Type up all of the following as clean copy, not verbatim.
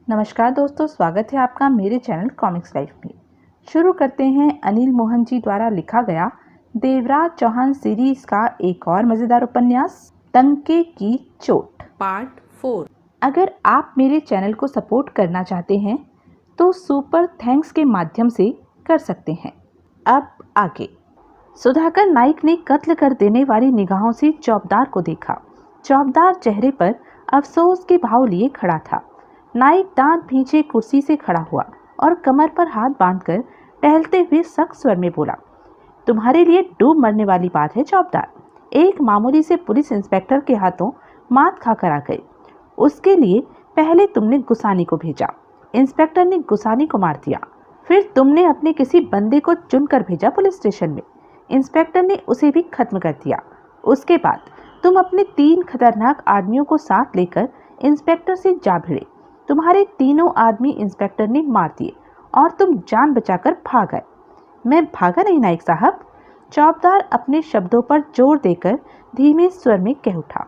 नमस्कार दोस्तों, स्वागत है आपका मेरे चैनल कॉमिक्स लाइफ में। शुरू करते हैं अनिल मोहन जी द्वारा लिखा गया देवराज चौहान सीरीज का एक और मज़ेदार उपन्यास टंके की चोट पार्ट 4। अगर आप मेरे चैनल को सपोर्ट करना चाहते हैं तो सुपर थैंक्स के माध्यम से कर सकते हैं। अब आगे। सुधाकर नाइक ने कत्ल कर देने वाली निगाहों से चौबदार को देखा। चौबदार चेहरे पर अफसोस के भाव लिए खड़ा था। नाइक दांत भींचे कुर्सी से खड़ा हुआ और कमर पर हाथ बांधकर टहलते हुए सख्त स्वर में बोला, तुम्हारे लिए डूब मरने वाली बात है चौबदार। एक मामूली से पुलिस इंस्पेक्टर के हाथों मात खाकर आ गए। उसके लिए पहले तुमने गुसानी को भेजा, इंस्पेक्टर ने गुसानी को मार दिया। फिर तुमने अपने किसी बंदे को चुनकर भेजा पुलिस स्टेशन में, इंस्पेक्टर ने उसे भी खत्म कर दिया। उसके बाद तुम अपने 3 खतरनाक आदमियों को साथ लेकर इंस्पेक्टर से जा भिड़े। तुम्हारे तीनों आदमी इंस्पेक्टर ने मार दिए और तुम जान बचाकर भाग गए। मैं भागा नहीं नाइक साहब, चौबदार अपने शब्दों पर जोर देकर धीमे स्वर में कह उठा।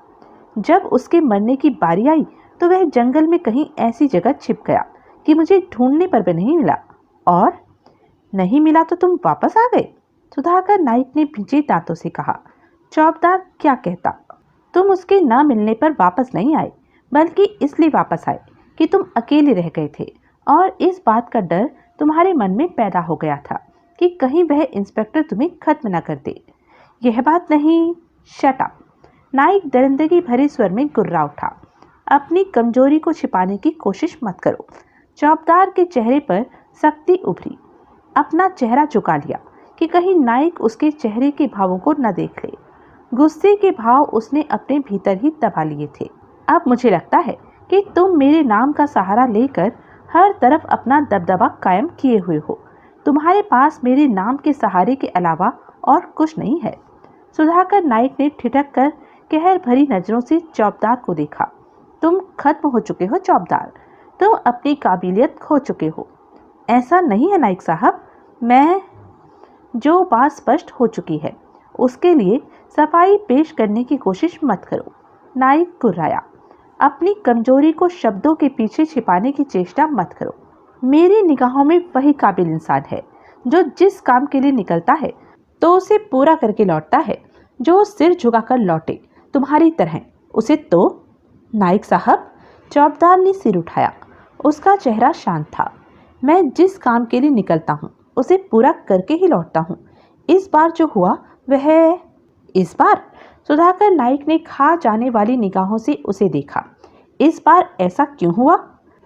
जब उसके मरने की बारी आई तो वह जंगल में कहीं ऐसी जगह छिप गया कि मुझे ढूंढने पर भी नहीं मिला। और नहीं मिला तो तुम वापस आ गए? सुधाकर नाइक ने भिजे दांतों से कहा। चौबदार क्या कहता, तुम उसके न मिलने पर वापस नहीं आए, बल्कि इसलिए वापस आए कि तुम अकेले रह गए थे और इस बात का डर तुम्हारे मन में पैदा हो गया था कि कहीं वह इंस्पेक्टर तुम्हें खत्म न कर दे। यह बात नहीं। शट अप, नाइक दरिंदगी भरे स्वर में गुर्रा उठा। अपनी कमजोरी को छिपाने की कोशिश मत करो। चौबदार के चेहरे पर सख्ती उभरी। अपना चेहरा झुका लिया कि कहीं नाइक उसके चेहरे के भावों को न देख ले। गुस्से के भाव उसने अपने भीतर ही दबा लिए थे। अब मुझे लगता है कि तुम मेरे नाम का सहारा लेकर हर तरफ अपना दबदबा कायम किए हुए हो। तुम्हारे पास मेरे नाम के सहारे के अलावा और कुछ नहीं है। सुधाकर नाइक ने ठिठक कर कहर भरी नजरों से चौबदार को देखा। तुम खत्म हो चुके हो चौबदार, तुम अपनी काबिलियत खो चुके हो। ऐसा नहीं है नाइक साहब, मैं जो बात स्पष्ट हो चुकी है उसके लिए सफाई पेश करने की कोशिश मत करो। नाइक गुर्राया। अपनी कमजोरी को शब्दों के पीछे छिपाने की चेष्टा मत करो। मेरी निगाहों में वही काबिल इंसान है जो जिस काम के लिए निकलता है तो उसे पूरा करके लौटता है, जो सिर झुकाकर लौटे तुम्हारी तरह उसे तो। नाइक साहब, चौबदार ने सिर उठाया। उसका चेहरा शांत था। मैं जिस काम के लिए निकलता हूँ उसे पूरा करके ही लौटता हूँ। इस बार जो हुआ वह इस बार सुधाकर नाइक ने खा जाने वाली निगाहों से उसे देखा। इस बार ऐसा क्यों हुआ?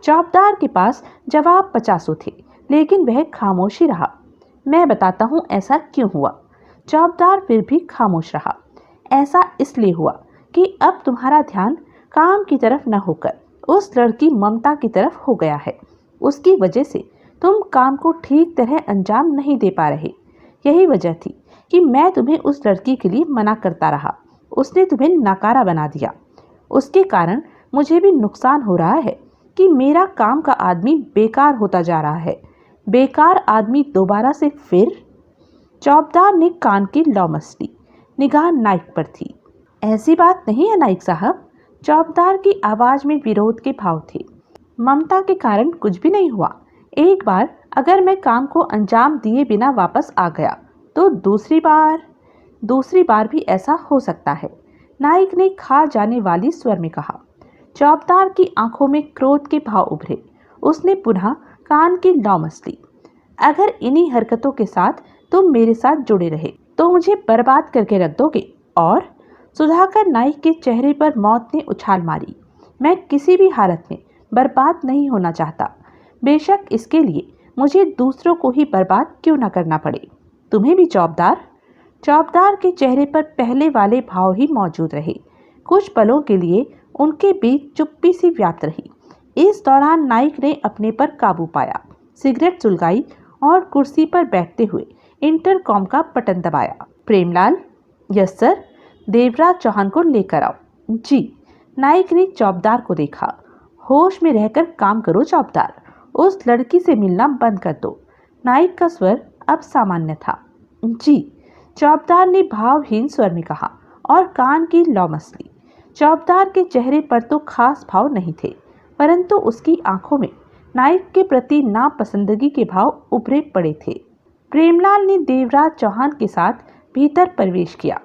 चौबदार के पास जवाब 50 थे, लेकिन वह खामोश ही रहा। मैं बताता हूँ ऐसा क्यों हुआ। चौबदार फिर भी खामोश रहा। ऐसा इसलिए हुआ कि अब तुम्हारा ध्यान काम की तरफ न होकर उस लड़की ममता की तरफ हो गया है। उसकी वजह से तुम काम को ठीक तरह अंजाम नहीं दे पा रहे। यही वजह थी कि मैं तुम्हें उस लड़की के लिए मना करता रहा। उसने तुम्हें नाकारा बना दिया। उसके कारण मुझे भी नुकसान हो रहा है कि मेरा काम का आदमी बेकार होता जा रहा है। बेकार आदमी दोबारा से फिर? चौबदार ने कान की लौ मसली। निगाह नाइक पर थी। ऐसी बात नहीं है नाइक साहब। चौबदार की आवाज में विरोध के भाव थे। ममता के कारण कुछ भी नहीं हुआ। एक बार अगर मैं काम को अंजाम दिए बिना वापस आ गया तो दूसरी बार भी ऐसा हो सकता है, नाइक ने खा जाने वाली स्वर में कहा। चौबदार की आंखों में क्रोध के भाव उभरे। उसने पुनः कान की लौ मसली। अगर इन्हीं हरकतों के साथ तुम मेरे साथ जुड़े रहे तो मुझे बर्बाद करके रख दोगे। और सुधाकर नाइक के चेहरे पर मौत ने उछाल मारी। मैं किसी भी हालत में बर्बाद नहीं होना चाहता, बेशक इसके लिए मुझे दूसरों को ही बर्बाद क्यों न करना पड़े। तुम्हें भी चौबदार? चौबदार के चेहरे पर पहले वाले भाव ही मौजूद रहे। कुछ पलों के लिए उनके बीच चुप्पी सी व्याप्त रही। इस दौरान नाइक ने अपने पर काबू पाया, सिगरेट सुलगाई और कुर्सी पर बैठते हुए इंटरकॉम का बटन दबाया। प्रेमलाल? Yes sir. देवराज चौहान को लेकर आओ। जी। नाइक ने चौबदार को देखा। होश में रहकर काम करो चौबदार, उस लड़की से मिलना बंद कर दो। नाइक का स्वर अब सामान्य था। जी, चौबदार ने भावहीन स्वर में कहा और कान की लौ मसली। चौबदार के चेहरे पर तो खास भाव नहीं थे, परंतु उसकी आंखों में नाइक के प्रति नापसंदगी के भाव उभरे पड़े थे। प्रेमलाल ने देवराज चौहान के साथ भीतर प्रवेश किया।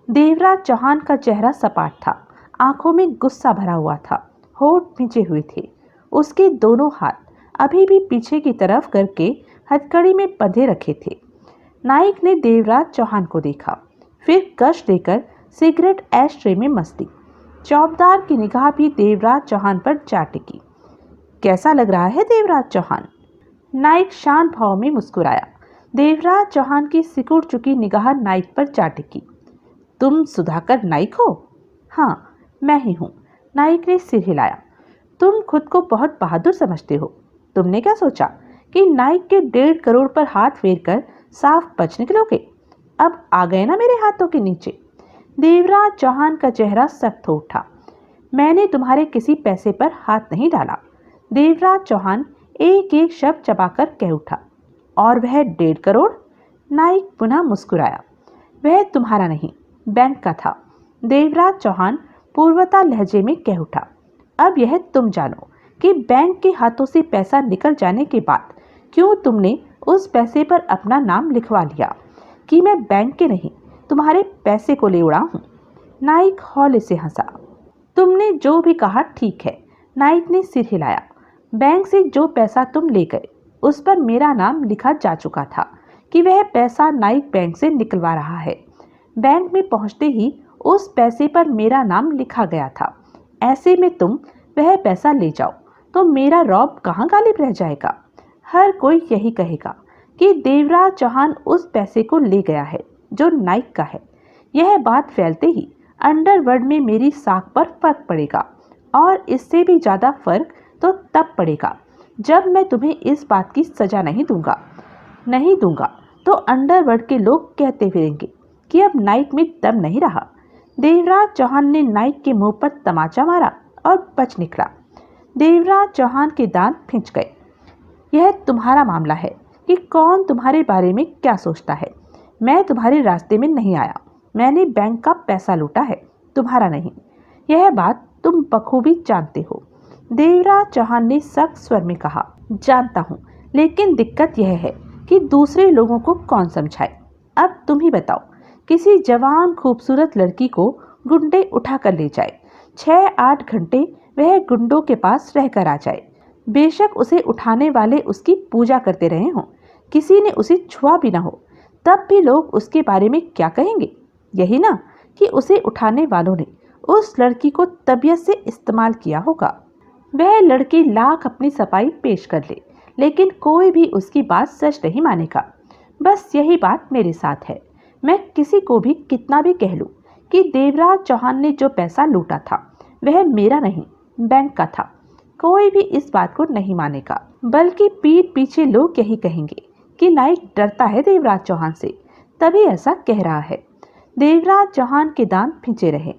देवराज चौहान का चेहरा सपाट था, आंखों में गुस्सा भरा हुआ था, होठ नीचे हुए थे। उसके दोनों हाथ अभी भी पीछे की तरफ करके हथकड़ी में बंधे रखे थे। नाइक ने देवराज चौहान को देखा, फिर कश देकर सिगरेट ऐश ट्रे में मस दी। चौबदार की निगाह भी देवराज चौहान पर जा टिकी। कैसा लग रहा है देवराज चौहान? नाइक शांत भाव में मुस्कुराया। देवराज चौहान की सिकुड़ चुकी निगाह नाइक पर जा टिकी। तुम सुधाकर नाइक हो? हाँ, मैं ही हूँ। नाइक ने सिर हिलाया। तुम खुद को बहुत बहादुर समझते हो। तुमने क्या सोचा कि नाइक के 1.5 करोड़ पर हाथ फेर कर साफ बच निकलोगे? अब आ गए ना मेरे हाथों के नीचे। देवराज चौहान का चेहरा सख्त हो उठा। मैंने तुम्हारे किसी पैसे पर हाथ नहीं डाला। देवराज चौहान एक एक शब्द चबाकर कह उठा। और वह 1.5 करोड़? नाइक पुनः मुस्कुराया। वह तुम्हारा नहीं, बैंक का था। देवराज चौहान पूर्वता लहजे में कह उठा। अब यह तुम जानो कि बैंक के हाथों से पैसा निकल जाने के बाद क्यों तुमने उस पैसे पर अपना नाम लिखवा लिया कि मैं बैंक के नहीं, तुम्हारे पैसे को ले उड़ा हूं। नाइक हौले से हंसा। तुमने जो भी कहा ठीक है। नाइक ने सिर हिलाया। बैंक से जो पैसा तुम ले गए उस पर मेरा नाम लिखा जा चुका था कि वह पैसा नाइक बैंक से निकलवा रहा है। बैंक में पहुंचते ही उस पैसे पर मेरा नाम लिखा गया था। ऐसे में तुम वह पैसा ले जाओ तो मेरा रौब कहाँ गालिब रह जाएगा? हर कोई यही कहेगा कि देवराज चौहान उस पैसे को ले गया है जो नाइक का है। यह बात फैलते ही अंडरवर्ल्ड में मेरी साख पर फर्क पड़ेगा, और इससे भी ज़्यादा फर्क तो तब पड़ेगा जब मैं तुम्हें इस बात की सज़ा नहीं दूंगा तो अंडरवर्ल्ड के लोग कहते फिरेंगे कि अब नाइक में दम नहीं रहा। देवराज चौहान ने नाइक के मुंह पर तमाचा मारा और बच निकला। देवराज चौहान के दांत खिंच गए। यह तुम्हारा मामला है कि कौन तुम्हारे बारे में क्या सोचता है। मैं तुम्हारे रास्ते में नहीं आया। मैंने बैंक का पैसा लूटा है, तुम्हारा नहीं। यह बात तुम बखूबी जानते हो। देवराज चौहान ने सख्त स्वर में कहा। जानता हूँ, लेकिन दिक्कत यह है कि दूसरे लोगों को कौन समझाए। अब तुम ही बताओ, किसी जवान खूबसूरत लड़की को गुंडे उठा कर ले जाए, 6-8 घंटे वह गुंडों के पास रहकर आ जाए, बेशक उसे उठाने वाले उसकी पूजा करते रहे हों, किसी ने उसे छुआ भी ना हो, तब भी लोग उसके बारे में क्या कहेंगे? यही ना कि उसे उठाने वालों ने उस लड़की को तबीयत से इस्तेमाल किया होगा। वह लड़की लाख अपनी सफाई पेश कर ले, लेकिन कोई भी उसकी बात सच नहीं मानेगा। बस यही बात मेरे साथ है। मैं किसी को भी कितना भी कह लूं कि देवराज चौहान ने जो पैसा लूटा था वह मेरा नहीं, बैंक का था, कोई भी इस बात को नहीं मानेगा, बल्कि पीठ पीछे लोग यही कहेंगे कि नाइक डरता है देवराज चौहान से, तभी ऐसा कह रहा है। देवराज चौहान के दांत खिंचे रहे।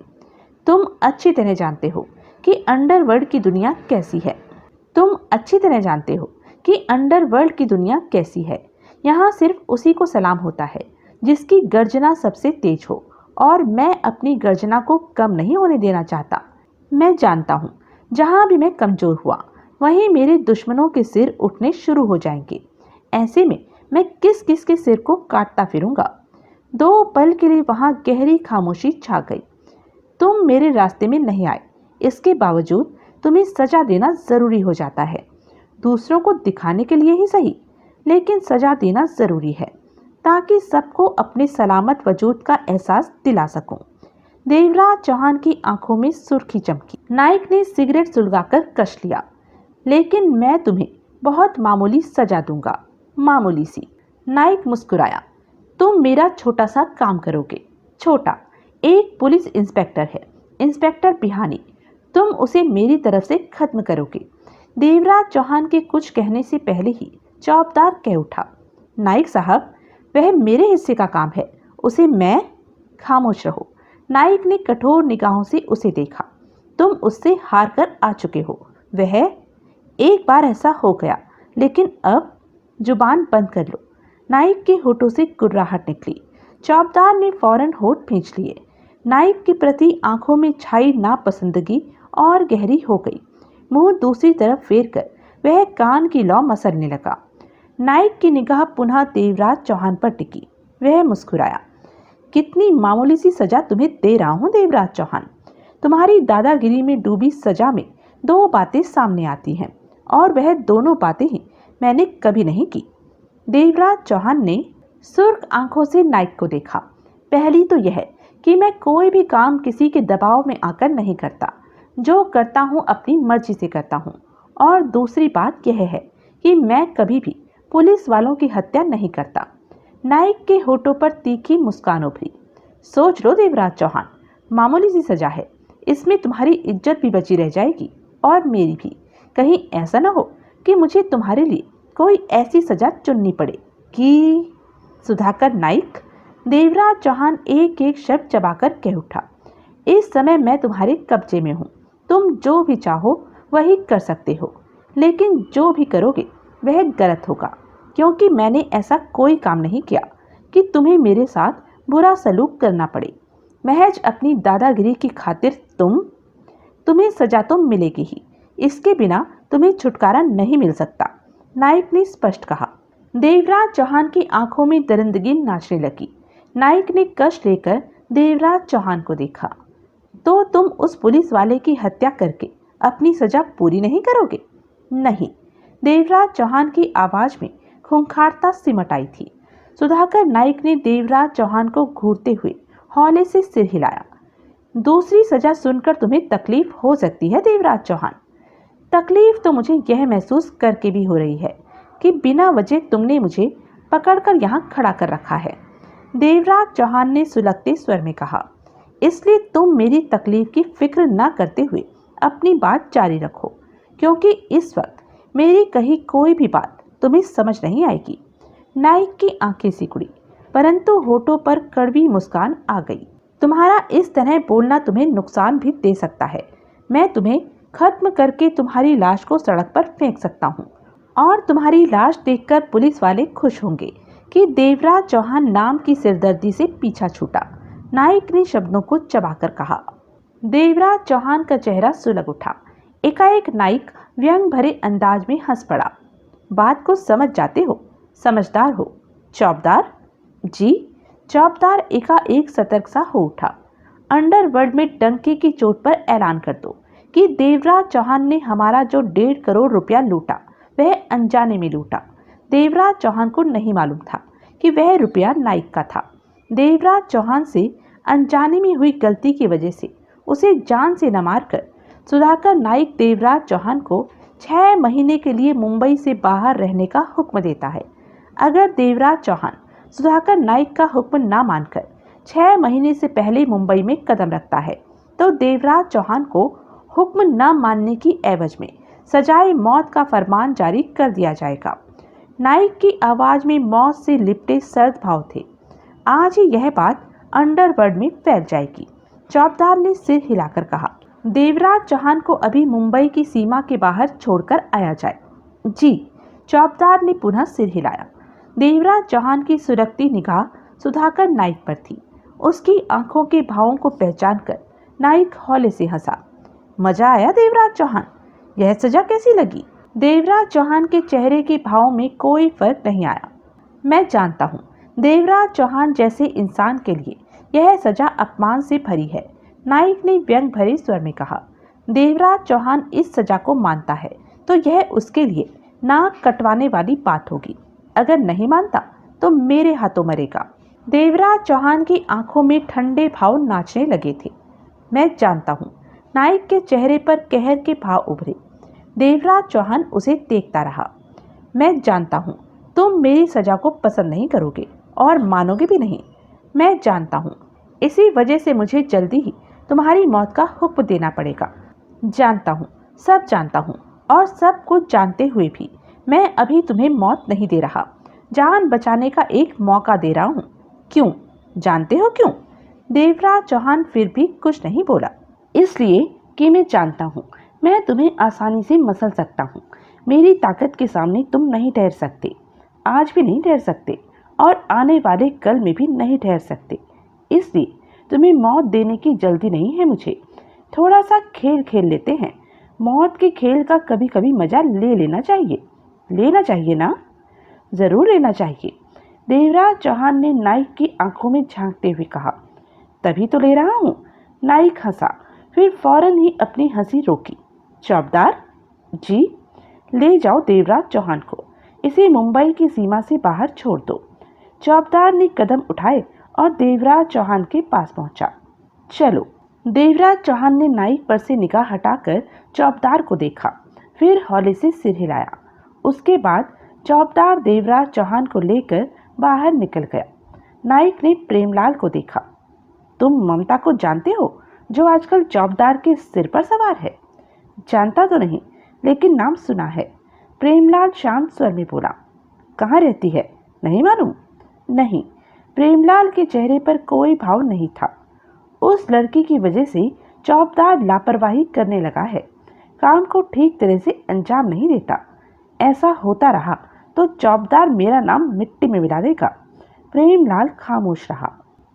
तुम अच्छी तरह जानते हो कि अंडरवर्ल्ड की दुनिया कैसी है। यहाँ सिर्फ उसी को सलाम होता है जिसकी गर्जना सबसे तेज हो, और मैं अपनी गर्जना को कम नहीं होने देना चाहता। मैं जानता हूँ, जहाँ भी मैं कमजोर हुआ वहीं मेरे दुश्मनों के सिर उठने शुरू हो जाएंगे। ऐसे में मैं किस किस के सिर को काटता फिरूंगा। 2 पल के लिए वहाँ गहरी खामोशी छा गई। तुम मेरे रास्ते में नहीं आए, इसके बावजूद तुम्हें सजा देना जरूरी हो जाता है। दूसरों को दिखाने के लिए ही सही, लेकिन सजा देना जरूरी है ताकि सबको अपने सलामत वजूद का एहसास दिला सकूं। देवराज चौहान की आंखों में सुर्खी चमकी। नाइक ने सिगरेट सुलगाकर कश लिया। लेकिन मैं तुम्हें बहुत मामूली सजा दूंगा, मामूली सी। नाइक मुस्कुराया। तुम मेरा छोटा सा काम करोगे। छोटा? एक पुलिस इंस्पेक्टर है, इंस्पेक्टर बिहानी। तुम उसे मेरी तरफ से खत्म करोगे। देवराज चौहान के कुछ कहने से पहले ही चौबदार कह उठा। नाइक साहब, वह मेरे हिस्से का काम है, उसे मैं। खामोश रहो। नाइक ने कठोर निगाहों से उसे देखा। तुम उससे हार कर आ चुके हो। वह एक बार ऐसा हो गया, लेकिन अब जुबान बंद कर लो। नाइक के होठों से गुर्राहट निकली। चौबदार ने फौरन होठ खींच लिए। नाइक के प्रति आंखों में छाई नापसंदगी और गहरी हो गई। मुंह दूसरी तरफ फेर कर वह कान की लौ मसलने लगा। नाइक की निगाह पुनः देवराज चौहान पर टिकी। वह मुस्कुराया। कितनी मामूली सी सजा तुम्हें दे रहा हूं देवराज चौहान। तुम्हारी दादागिरी में डूबी सजा में दो बातें सामने आती हैं और वह दोनों बातें ही मैंने कभी नहीं की। देवराज चौहान ने सुर्ख आंखों से नाइक को देखा। पहली तो यह कि मैं कोई भी काम किसी के दबाव में आकर नहीं करता, जो करता हूँ अपनी मर्जी से करता हूँ। और दूसरी बात यह है कि मैं कभी भी पुलिस वालों की हत्या नहीं करता। नाइक के होठों पर तीखी मुस्कान उभरी। सोच लो देवराज चौहान, मामूली सी सजा है, इसमें तुम्हारी इज्जत भी बची रह जाएगी और मेरी भी। कहीं ऐसा ना हो कि मुझे तुम्हारे लिए कोई ऐसी सजा चुननी पड़े कि। सुधाकर नाइक, देवराज चौहान एक एक शब्द चबाकर कह उठा। इस समय मैं तुम्हारे कब्जे में हूँ। तुम जो भी चाहो वही कर सकते हो, लेकिन जो भी करोगे वह गलत होगा, क्योंकि मैंने ऐसा कोई काम नहीं किया कि तुम्हें मेरे साथ बुरा सलूक करना पड़े। महज अपनी दादागिरी की खातिर तुम्हें सजा तो मिलेगी ही, इसके बिना तुम्हें छुटकारा नहीं मिल सकता, नाइक ने स्पष्ट कहा। देवराज चौहान की आंखों में दरिंदगी नाचने लगी। नाइक ने कष्ट लेकर देवराज चौहान को देखा। तो तुम उस पुलिस वाले की हत्या करके अपनी सजा पूरी नहीं करोगे? नहीं। देवराज चौहान की आवाज में खूंखारता सिमट आई थी। सुधाकर नाइक ने देवराज चौहान को घूरते हुए हौले से सिर हिलाया। दूसरी सजा सुनकर तुम्हें तकलीफ हो सकती है देवराज चौहान। तकलीफ तो मुझे यह महसूस करके भी हो रही है कि बिना वजह तुमने मुझे पकड़कर यहाँ खड़ा कर रखा है, देवराज चौहान ने सुलगते स्वर में कहा। इसलिए तुम मेरी तकलीफ की फिक्र न करते हुए अपनी बात जारी रखो, क्योंकि इस वक्त मेरी कही कोई भी बात तुम्हें समझ नहीं आएगी। नाइक की आंखें सिकुड़ी, परंतु होठों पर कड़वी मुस्कान आ गई। तुम्हारा इस तरह बोलना तुम्हें नुकसान भी दे सकता है। मैं तुम्हें खत्म करके तुम्हारी लाश को सड़क पर फेंक सकता हूँ और तुम्हारी लाश देखकर पुलिस वाले खुश होंगे कि देवराज चौहान नाम की सिरदर्दी से पीछा छूटा, नाइक ने शब्दों को चबाकर कहा। देवराज चौहान का चेहरा सुलग उठा। एकाएक नाइक व्यंग भरे अंदाज में हंस पड़ा। बात को समझ जाते हो, समझदार हो। चौबदार? जी। चौबदार एकाएक सतर्क सा हो उठा। अंडरवर्ल्ड में डंके की चोट पर ऐलान कर दो कि देवराज चौहान ने हमारा जो 1.5 करोड़ रुपया लूटा वह अनजाने में लूटा। देवराज चौहान को नहीं मालूम था कि वह रुपया नाइक का था। देवराज चौहान से अनजाने में हुई गलती की वजह से उसे जान से न मारकर सुधाकर नाइक देवराज चौहान को 6 महीने के लिए मुंबई से बाहर रहने का हुक्म देता है। अगर देवराज चौहान सुधाकर नाइक का हुक्म न मानकर 6 महीने से पहले मुंबई में कदम रखता है तो देवराज चौहान को हुक्म न मानने की एवज में सजाए मौत का फरमान जारी कर दिया जाएगा। नाइक की आवाज में मौत से लिपटे सर्द भाव थे। आज ही यह बात अंडरवर्ल्ड में फैल जाएगी, चौबदार ने सिर हिलाकर कहा। देवराज चौहान को अभी मुंबई की सीमा के बाहर छोड़कर आया जाए। जी। चौबदार ने पुनः सिर हिलाया। देवराज चौहान की सुरखती निगाह सुधाकर नाइक पर थी। उसकी आंखों के भावों को पहचान कर नाइक हौले से हंसा। मजा आया देवराज चौहान? यह सजा कैसी लगी? देवराज चौहान के चेहरे के भाव में कोई फर्क नहीं आया। मैं जानता हूँ देवराज चौहान जैसे इंसान के लिए यह सजा अपमान से भरी है, नाइक ने व्यंग भरे स्वर में कहा। देवराज चौहान इस सजा को मानता है तो यह उसके लिए नाक कटवाने वाली बात होगी। अगर नहीं मानता तो मेरे हाथों मरेगा। देवराज चौहान की आंखों में ठंडे भाव नाचने लगे थे। मैं जानता हूँ। नाइक के चेहरे पर कहर के भाव उभरे। देवराज चौहान उसे देखता रहा। मैं जानता हूँ तुम मेरी सजा को पसंद नहीं करोगे और मानोगे भी नहीं। मैं जानता हूँ, इसी वजह से मुझे जल्दी ही तुम्हारी मौत का हुक्म देना पड़ेगा। जानता हूँ, सब जानता हूँ, और सब कुछ जानते हुए भी मैं अभी तुम्हें मौत नहीं दे रहा, जान बचाने का एक मौका दे रहा हूँ। क्यों? जानते हो क्यों? देवराज चौहान फिर भी कुछ नहीं बोला। इसलिए कि मैं जानता हूँ मैं तुम्हें आसानी से मसल सकता हूँ। मेरी ताकत के सामने तुम नहीं ठहर सकते, आज भी नहीं ठहर सकते और आने वाले कल में भी नहीं ठहर सकते। इसलिए तुम्हें मौत देने की जल्दी नहीं है मुझे। थोड़ा सा खेल खेल लेते हैं, मौत के खेल का कभी कभी मजा लेना चाहिए ना। जरूर लेना चाहिए, देवराज चौहान ने नाइक की आंखों में झांकते हुए कहा। तभी तो ले रहा हूँ। नाइक हंसा, फिर फौरन ही अपनी हंसी रोकी। चौबदार जी, ले जाओ देवराज चौहान को, इसे मुंबई की सीमा से बाहर छोड़ दो। चौबदार ने कदम उठाए और देवराज चौहान के पास पहुंचा। चलो। देवराज चौहान ने नाइक पर से निगाह हटाकर चौबदार को देखा, फिर हौले से सिर हिलाया। उसके बाद चौबदार देवराज चौहान को लेकर बाहर निकल गया। नाइक ने प्रेमलाल को देखा। तुम ममता को जानते हो, जो आजकल चौबदार के सिर पर सवार है? जानता तो नहीं, लेकिन नाम सुना है। प्रेमलाल शांत स्वर में बोला। कहाँ रहती है, नहीं मालूम? नहीं। प्रेमलाल के चेहरे पर कोई भाव नहीं था। उस लड़की की वजह से चौबदार लापरवाही करने लगा है, काम को ठीक तरह से अंजाम नहीं देता। ऐसा होता रहा तो चौबदार मेरा नाम मिट्टी में मिला देगा। प्रेमलाल खामोश रहा।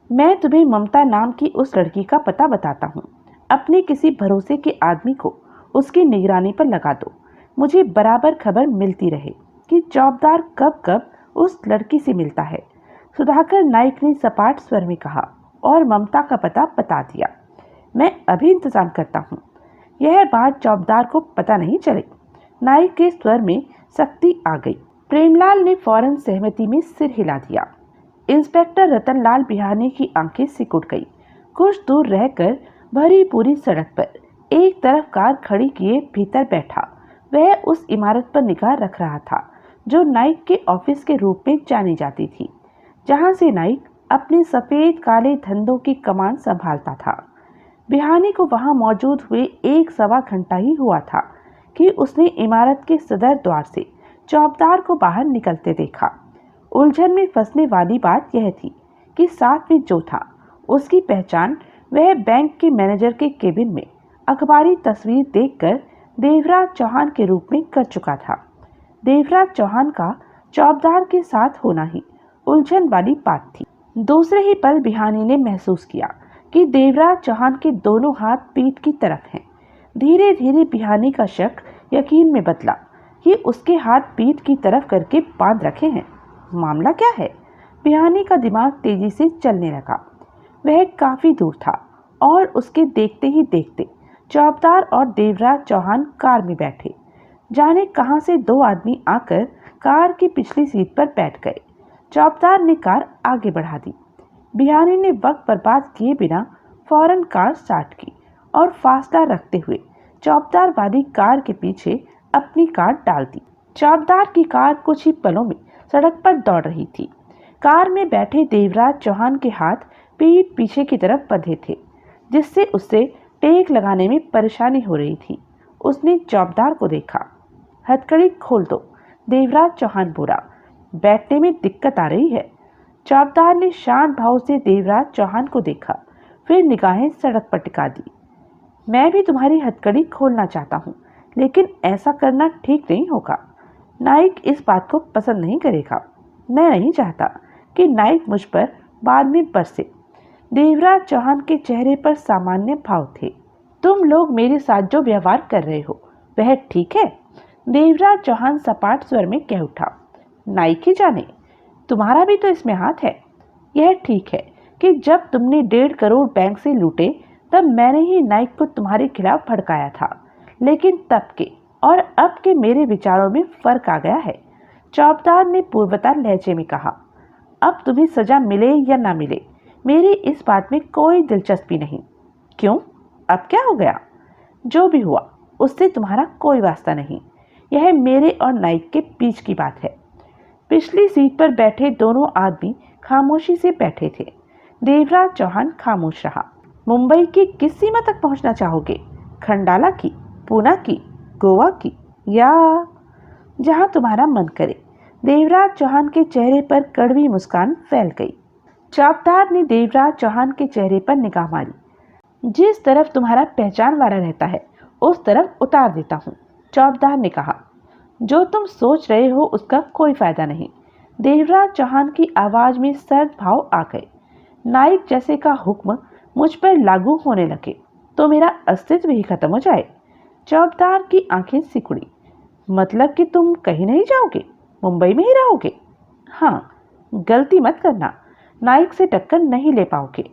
मैं तुम्हें ममता नाम की उस लड़की का पता बताता हूँ। अपने किसी भरोसे के आदमी को उसकी निगरानी पर लगा दो। मुझे बराबर खबर मिलती रहे कि चौबदार कब कब उस लड़की से मिलता है। सुधाकर नाइक ने सपाट स्वर में कहा और ममता का पता बता दिया। मैं अभी इंतजाम करता हूँ। यह बात चौबदार को पता नहीं चले। नाइक के स्वर में सख्ती आ गई। प्रेमलाल ने फौरन सहमति में सिर हिला दिया। इंस्पेक्टर रतनलाल बिहानी की आंखें सिकुड़ गई। कुछ दूर रहकर भरी पूरी सड़क पर एक तरफ कार खड़ी किए भीतर बैठा वह उस इमारत पर निगाह रख रहा था जो नाइक के ऑफिस के रूप में जानी जाती थी, जहां से नाइक अपने सफेद काले धंधों की कमान संभालता था। बिहानी को वहां मौजूद हुए 1-1.25 घंटा ही हुआ था कि उसने इमारत के सदर द्वार से चौबदार को बाहर निकलते देखा। उलझन में फंसने वाली बात यह थी कि साथ में जो था उसकी पहचान वह बैंक के मैनेजर के केबिन में अखबारी तस्वीर देखकर देवराज चौहान के रूप में कर चुका था। देवराज चौहान का चौबदार के साथ होना ही उलझन वाली बात थी। दूसरे ही पल बिहानी ने महसूस किया कि देवराज चौहान के दोनों हाथ पीठ की तरफ हैं। धीरे धीरे बिहानी का शक यकीन में बदला कि उसके हाथ पीठ की तरफ करके बांध रखे हैं। मामला क्या है? बिहानी का दिमाग तेजी से चलने लगा। वह काफी दूर था और उसके देखते ही देखते चौबदार और देवराज चौहान कार में बैठे। जाने कहां से 2 आदमी आकर कार की पिछली सीट पर बैठ गए। चौबदार ने कार आगे बढ़ा दी। बिहानी ने वक्त बर्बाद किए बिना फौरन कार स्टार्ट की और फासला रखते हुए चौबदार वाली कार के पीछे अपनी कार डाल दी। चौबदार की कार कुछ ही पलों में सड़क पर दौड़ रही थी। कार में बैठे देवराज चौहान के हाथ पीठ पीछे की तरफ बंधे थे, जिससे उससे टेक लगाने में परेशानी हो रही थी। उसने चौबदार को देखा। हथकड़ी खोल दो, देवराज चौहान बोला। बैठने में दिक्कत आ रही है। चौबदार ने शांत भाव से देवराज चौहान को देखा, फिर निगाहें सड़क पर टिका दी। मैं भी तुम्हारी हथकड़ी खोलना चाहता हूँ, लेकिन ऐसा करना ठीक नहीं होगा। नाइक इस बात को पसंद नहीं करेगा। मैं नहीं चाहता कि नाइक मुझ पर बाद में बरसे। देवराज चौहान के चेहरे पर सामान्य भाव थे। तुम लोग मेरे साथ जो व्यवहार कर रहे हो वह ठीक है? देवराज चौहान सपाट स्वर में कह उठा। नाइक ही जाने, तुम्हारा भी तो इसमें हाथ है। यह ठीक है कि जब तुमने 1.5 करोड़ बैंक से लूटे तब मैंने ही नाइक को तुम्हारे खिलाफ भड़काया था, लेकिन तब के और अब के मेरे विचारों में फर्क आ गया है। चौबदार ने पूर्वता लहजे में कहा। अब तुम्हें सजा मिले या ना मिले, मेरी इस बात में कोई दिलचस्पी नहीं। क्यों, अब क्या हो गया? जो भी हुआ उससे तुम्हारा कोई वास्ता नहीं। यह मेरे और नाइक के बीच की बात है। पिछली सीट पर बैठे दोनों आदमी खामोशी से बैठे थे। देवराज चौहान खामोश रहा। मुंबई की किस सीमा तक पहुंचना चाहोगे? खंडाला की, पूना की, गोवा की, या जहां तुम्हारा मन करे। देवराज चौहान के चेहरे पर कड़वी मुस्कान फैल गई। चौबदार ने देवराज चौहान के चेहरे पर निगाह मारी। जिस तरफ तुम्हारा पहचान वाला रहता है उस तरफ उतार देता हूँ, चौबदार ने कहा। जो तुम सोच रहे हो उसका कोई फायदा नहीं। देवराज चौहान की आवाज में सर्द भाव आ गए। नाइक जैसे का हुक्म मुझ पर लागू होने लगे तो मेरा अस्तित्व ही खत्म हो जाए। चौबदार की आंखें सिकुड़ी। मतलब कि तुम कहीं नहीं जाओगे, मुंबई में ही रहोगे? हाँ, गलती मत करना, नाइक से टक्कर नहीं ले पाओगे,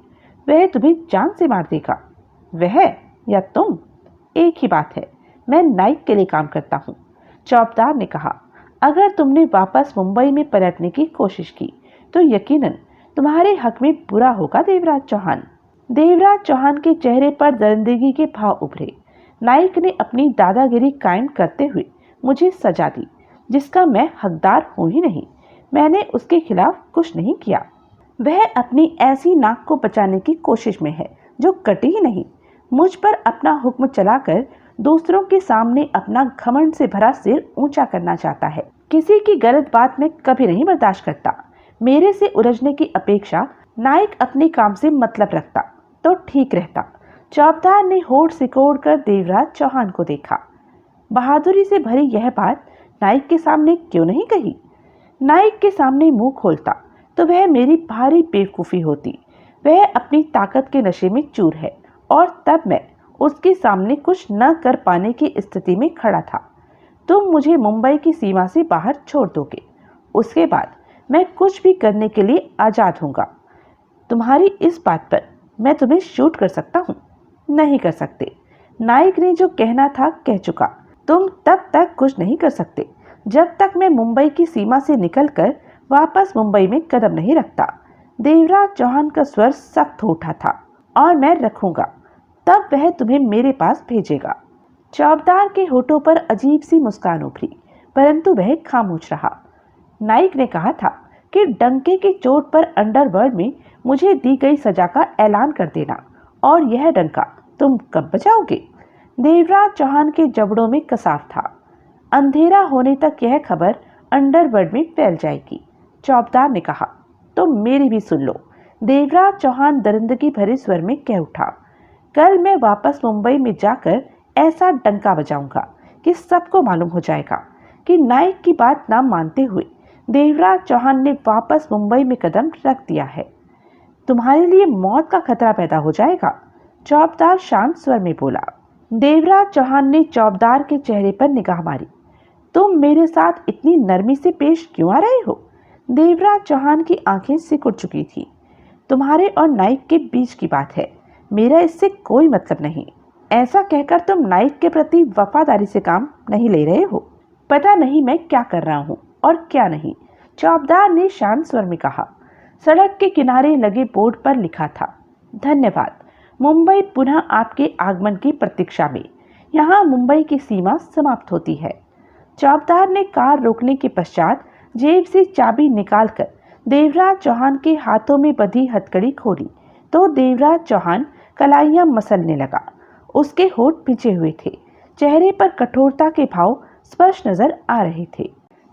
वह तुम्हें जान से मार देगा। वह या तुम, एक ही बात है, मैं नाइक के लिए काम करता हूँ, चौबदार ने कहा। अगर तुमने वापस मुंबई में पलटने की कोशिश की तो यकीनन तुम्हारे हक में बुरा होगा देवराज चौहान। देवराज चौहान के चेहरे पर दरिंदगी के भाव उभरे। नाइक ने अपनी दादागिरी कायम करते हुए मुझे सजा दी, जिसका मैं हकदार हूं ही नहीं। मैंने उसके खिलाफ कुछ नहीं किया। वह अपनी ऐसी नाक को बचाने की कोशिश में है जो कटी ही नहीं। मुझ पर अपना हुक्म चलाकर दूसरों के सामने अपना घमंड से भरा सिर ऊंचा करना चाहता है। किसी की गलत बात में कभी नहीं बर्दाश्त करता। मेरे से उलझने की अपेक्षा नाइक अपने काम से मतलब रखता तो ठीक रहता। चौबदार ने होठ सिकोड़ कर देवराज चौहान को देखा। बहादुरी से भरी यह बात नाइक के सामने क्यों नहीं कही? नाइक के सामने मुंह खोलता तो वह मेरी भारी बेवकूफ़ी होती। वह अपनी ताकत के नशे में चूर है और तब मैं उसके सामने कुछ न कर पाने की स्थिति में खड़ा था। तुम मुझे मुंबई की सीमा से बाहर छोड़ दोगे, उसके बाद मैं कुछ भी करने के लिए आज़ाद हूँगा। तुम्हारी इस बात पर मैं तुम्हें शूट कर सकता हूँ? नहीं कर सकते। नाइक ने जो कहना था कह चुका। तुम तब तक कुछ नहीं कर सकते जब तक मैं मुंबई की सीमा से निकलकर वापस मुंबई में कदम नहीं रखता। देवराज चौहान का स्वर सख्त हो उठा था। और मैं रखूंगा, तब वह तुम्हें मेरे पास भेजेगा। चौबदार के होठों पर अजीब सी मुस्कान उभरी, परंतु वह खामोश रहा। नाइक ने कहा था कि डंके की चोट पर अंडरवर्ल्ड में मुझे दी गई सजा का ऐलान कर देना, और यह डंका तुम कब बजाओगे? देवराज चौहान के जबड़ों में कसाव था। अंधेरा होने तक यह खबर अंडरवर्ल्ड में फैल जाएगी, चौबदार ने कहा। तो मेरी भी सुन लो, देवराज चौहान दरिंदगी भरे स्वर में कह उठा। कल मैं वापस मुंबई में जाकर ऐसा डंका बजाऊंगा कि सबको मालूम हो जाएगा कि नाइक की बात ना मानते हुए देवराज चौहान ने वापस मुंबई में कदम रख दिया है। तुम्हारे लिए मौत का खतरा पैदा हो जाएगा, चौबदार शांत स्वर में बोला। देवराज चौहान ने चौबदार के चेहरे पर निगाह मारी। तुम मेरे साथ इतनी नरमी से पेश क्यों आ रहे हो? देवराज चौहान की आंखें सिकुड़ चुकी थी। तुम्हारे और नाइक के बीच की बात है, मेरा इससे कोई मतलब नहीं। ऐसा कहकर तुम नाइक के प्रति वफादारी से काम नहीं ले रहे हो। पता नहीं मैं क्या कर रहा हूँ और क्या नहीं, चौबदार ने शांत स्वर में कहा। सड़क के किनारे लगे बोर्ड पर लिखा था, धन्यवाद, मुंबई पुनः आपके आगमन की प्रतीक्षा में। यहाँ मुंबई की सीमा समाप्त होती है। चौबदार ने कार रोकने के पश्चात जेब से चाबी निकालकर देवराज चौहान के हाथों में बंधी हथकड़ी खोली तो देवराज चौहान कलाइयां मसलने लगा। उसके होठ पिंचे हुए थे, चेहरे पर कठोरता के भाव स्पष्ट नजर आ रहे थे।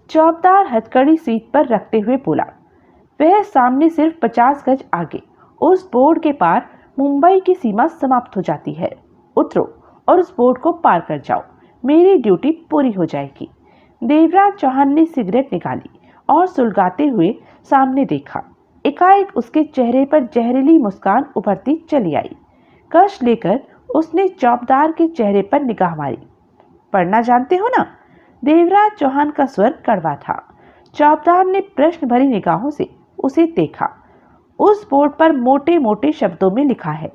चौबदार हथकड़ी सीट पर रखते हुए बोला, वह सामने सिर्फ 50 गज आगे उस बोर्ड के पार मुंबई की सीमा समाप्त हो जाती है। उतरो और उस बोर्ड को पार कर जाओ, मेरी ड्यूटी पूरी हो जाएगी। देवराज चौहान ने सिगरेट निकाली और सुलगाते हुए सामने देखा। एकाएक उसके चेहरे पर जहरीली मुस्कान उभरती चली आई। कश लेकर उसने चौबदार के चेहरे पर निगाह मारी। पढ़ना जानते हो ना? देवराज चौहान का स्वर कड़वा था। चौबदार ने प्रश्न भरी निगाहों से उसे देखा। उस बोर्ड पर मोटे मोटे शब्दों में लिखा है,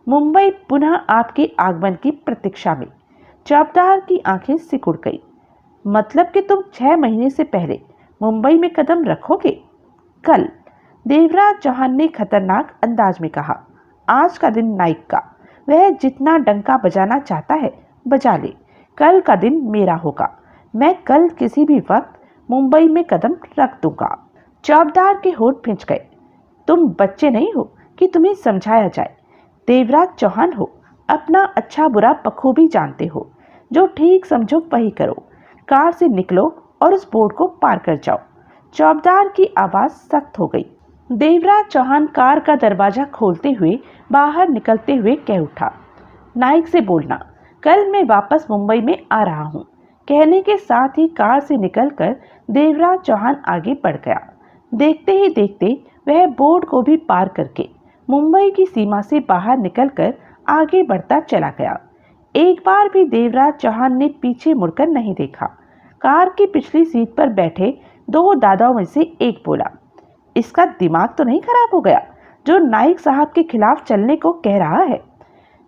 मुंबई पुनः आपके आगमन की प्रतीक्षा में। चौबदार की आंखें सिकुड़ गई। मतलब कि तुम 6 महीने से पहले मुंबई में कदम रखोगे? कल, देवराज चौहान ने खतरनाक अंदाज में कहा। आज का दिन नाइक का, वह जितना डंका बजाना चाहता है बजा ले। कल का दिन मेरा होगा। मैं कल किसी भी वक्त मुंबई में कदम रख दूंगा। चौबदार के होठ खिंच गए। तुम बच्चे नहीं हो कि तुम्हें समझाया जाए। देवराज चौहान हो, अपना अच्छा बुरा बखूबी जानते हो। जो ठीक समझो वही करो। कार से निकलो और उस बोर्ड को पार कर जाओ। चौबदार की आवाज सख्त हो गई। देवराज चौहान कार का दरवाजा खोलते हुए बाहर निकलते हुए कह उठा, नाइक से बोलना, कल मैं वापस मुंबई में आ रहा हूँ। कहने के साथ ही कार से निकलकर देवराज चौहान आगे बढ़ गया। देखते ही देखते वह बोर्ड को भी पार करके मुंबई की सीमा से बाहर निकलकर आगे बढ़ता चला गया। एक बार भी देवराज चौहान ने पीछे मुड़कर नहीं देखा। कार की पिछली सीट पर बैठे दो दादाओं में से एक बोला, इसका दिमाग तो नहीं खराब हो गया जो नाइक साहब के खिलाफ चलने को कह रहा है।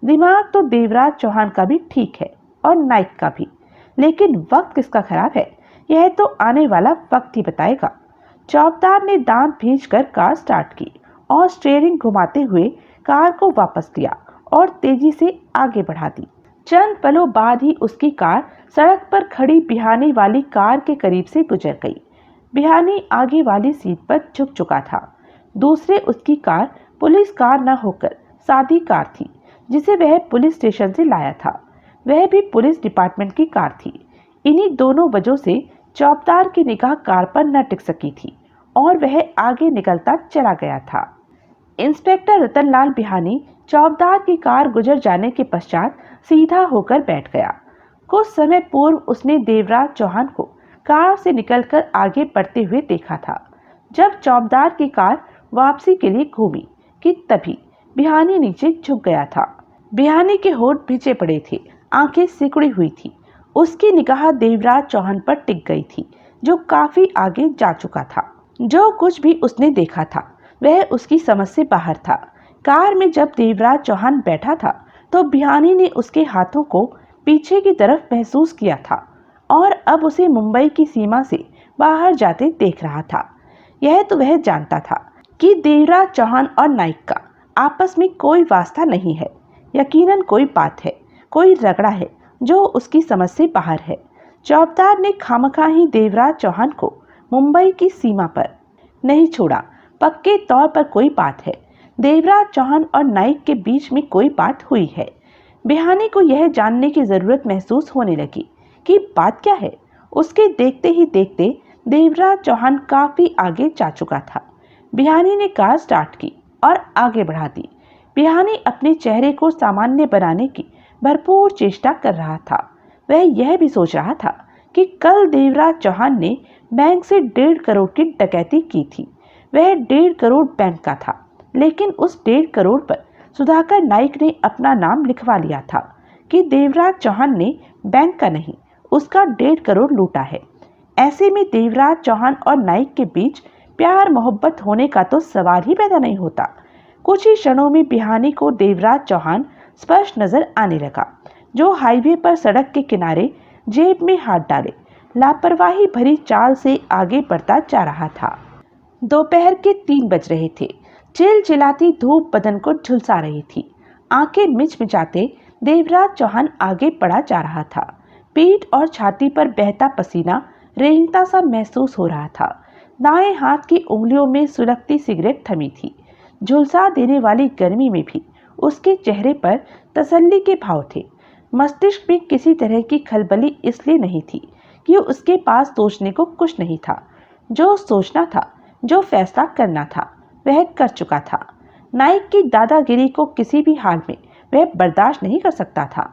दिमाग तो देवराज चौहान का भी ठीक है और नाइक का भी, लेकिन वक्त किसका खराब है यह तो आने वाला वक्त ही बताएगा। चौबदार ने दांत भींचकर कार स्टार्ट की और स्टीयरिंग घुमाते हुए कार को वापस लिया और तेजी से आगे बढ़ा दी। चंद पलों बाद ही उसकी कार सड़क पर खड़ी बिहानी वाली कार के करीब से गुजर गई। बिहानी आगे वाली सीट पर झुक चुका था। दूसरे उसकी कार पुलिस कार न होकर सादी कार थी जिसे वह पुलिस स्टेशन से लाया था। वह भी पुलिस डिपार्टमेंट की कार थी। इन्हीं दोनों वजहों से चौबदार की निगाह कार पर न टिक सकी थी और वह आगे निकलता चला गया था। इंस्पेक्टर रतनलाल बिहानी चौबदार की कार गुजर जाने के पश्चात सीधा होकर बैठ गया। कुछ समय पूर्व उसने देवराज चौहान को कार से निकलकर आगे बढ़ते हुए देखा था। जब चौबदार की कार वापसी के लिए घूमी कि तभी बिहानी नीचे झुक गया था। बिहानी के होंठ भींचे पड़े थे, आंखें सिकुड़ी हुई थी। उसकी निगाह देवराज चौहान पर टिक गई थी जो काफी आगे जा चुका था। जो कुछ भी उसने देखा था वह उसकी समझ से बाहर था। कार में जब देवराज चौहान बैठा था तो बिहानी ने उसके हाथों को पीछे की तरफ महसूस किया था और अब उसे मुंबई की सीमा से बाहर जाते देख रहा था। यह तो वह जानता था कि देवराज चौहान और नाइक का आपस में कोई वास्ता नहीं है। यकीनन कोई बात है, कोई रगड़ा है जो उसकी समझ से बाहर है। चौबदार ने खामखा ही देवराज चौहान को मुंबई की सीमा पर नहीं छोड़ा। पक्के तौर पर कोई बात है। देवराज चौहान और नाइक के बीच में कोई बात हुई है। बिहानी को यह जानने की जरूरत महसूस होने लगी कि बात क्या है। उसके देखते ही देखते देवराज चौहान काफी आगे जा चुका था। बिहानी ने कार स्टार्ट की और आगे बढ़ा दी। बिहानी अपने चेहरे को सामान्य बनाने की भरपूर चेष्टा कर रहा था। वह यह भी सोच रहा था कि कल देवराज चौहान ने बैंक से 1.5 करोड़ की डकैती की थी। वह 1.5 करोड़ बैंक का था, लेकिन उस 1.5 करोड़ पर सुधाकर नाइक ने अपना नाम लिखवा लिया था कि देवराज चौहान ने बैंक का नहीं, उसका 1.5 करोड़ लूटा है। ऐसे में देवराज चौहान और नाइक के बीच प्यार मोहब्बत होने का तो सवाल ही पैदा नहीं होता। कुछ ही क्षणों में बिहानी को देवराज चौहान स्पष्ट नजर आने लगा, जो हाईवे पर सड़क के किनारे जेब में हाथ डाले लापरवाही भरी चाल से आगे बढ़ता जा रहा था। दोपहर के 3 बज रहे थे। चिलचिलाती धूप बदन को झुलसा रही थी। आंखें मिचमिचाते देवराज चौहान आगे बढ़ा जा रहा था। पीठ और छाती पर बहता पसीना रेंगता सा महसूस हो रहा था। दाएं हाथ की उंगलियों में सुलगती सिगरेट थमी थी। झुलसा देने वाली गर्मी में भी उसके चेहरे पर तसल्ली के भाव थे। मस्तिष्क में किसी तरह की खलबली इसलिए नहीं थी कि उसके पास सोचने को कुछ नहीं था। जो सोचना था, जो फैसला करना था, वह कर चुका था। नाइक की दादागिरी को किसी भी हाल में वह बर्दाश्त नहीं कर सकता था।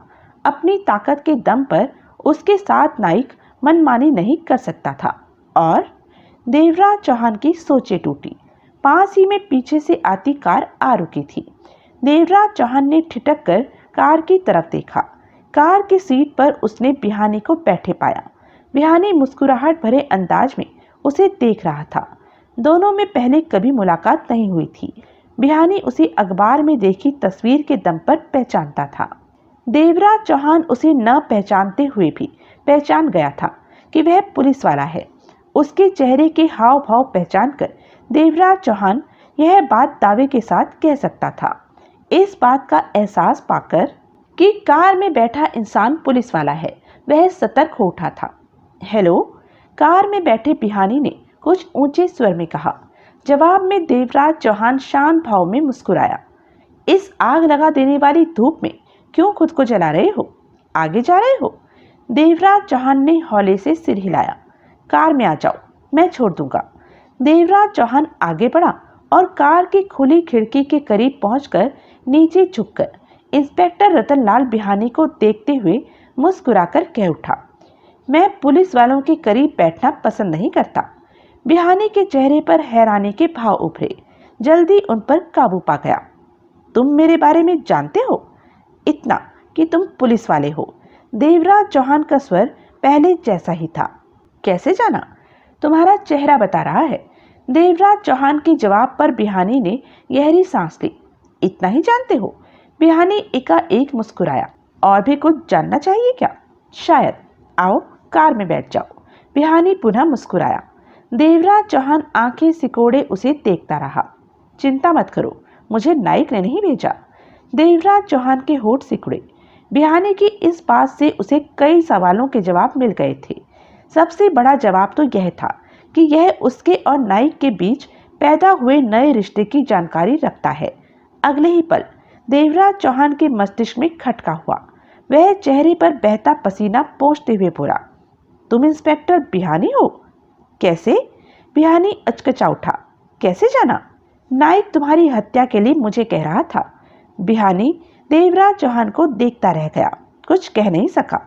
अपनी ताकत के दम पर उसके साथ नाइक मनमानी नहीं कर सकता था। और देवराज चौहान की सोचें टूटी। पास ही में पीछे से आती कार आ रुकी थी। देवराज चौहान ने ठिठक कर कार की तरफ देखा। कार की सीट पर उसने बिहानी को बैठे पाया। बिहानी मुस्कुराहट भरे अंदाज में उसे देख रहा था। दोनों में पहले कभी मुलाकात नहीं हुई थी। बिहानी उसे अखबार में देखी तस्वीर के दम पर पहचानता था। देवराज चौहान उसे न पहचानते हुए भी पहचान गया था कि वह पुलिस वाला है। उसके चेहरे के हाव भाव पहचान कर देवराज चौहान यह बात दावे के साथ कह सकता था। इस बात का एहसास पाकर कि कार में बैठा इंसान पुलिस वाला है, वह सतर्क हो उठा था। हेलो, कार में बैठे बिहानी ने कुछ ऊंचे स्वर में कहा। जवाब में देवराज चौहान शांत भाव में मुस्कुराया। इस आग लगा देने वाली धूप में क्यों खुद को जला रहे हो? आगे जा रहे हो? देवराज चौहान ने हौले से सिर हिलाया। कार में आ जाओ, मैं छोड़ दूंगा। देवराज चौहान आगे बढ़ा और कार की खुली खिड़की के करीब पहुंचकर नीचे झुककर इंस्पेक्टर रतनलाल बिहानी को देखते हुए मुस्कुराकर कह उठा, मैं पुलिस वालों के करीब बैठना पसंद नहीं करता। बिहानी के चेहरे पर हैरानी के भाव उभरे। जल्दी उन पर काबू पा गया। तुम मेरे बारे में जानते हो? इतना कि तुम पुलिस वाले हो। देवराज चौहान का स्वर पहले जैसा ही था। कैसे जाना? तुम्हारा चेहरा बता रहा है। देवराज चौहान के जवाब पर बिहानी ने गहरी सांस ली। इतना ही जानते हो? बिहानी एकाएक मुस्कुराया। और भी कुछ जानना चाहिए क्या? शायद। आओ कार में बैठ जाओ। बिहानी पुनः मुस्कुराया। देवराज चौहान आंखें सिकोड़े उसे देखता रहा। चिंता मत करो, मुझे नाइक ने नहीं भेजा। देवराज चौहान के होठ सिकुड़े। बिहानी की इस बात से उसे कई सवालों के जवाब मिल गए थे। सबसे बड़ा जवाब तो यह था कि यह उसके और नाइक के बीच पैदा हुए नए रिश्ते की जानकारी रखता है। अगले ही पल देवराज चौहान के मस्तिष्क में खटका हुआ। वह चेहरे पर बहता पसीना पोंछते हुए बोला, तुम इंस्पेक्टर बिहानी हो? कैसे? बिहानी अचकचा उठा। कैसे जाना? नाइक तुम्हारी हत्या के लिए मुझे कह रहा था। बिहानी देवराज चौहान को देखता रह गया, कुछ कह नहीं सका।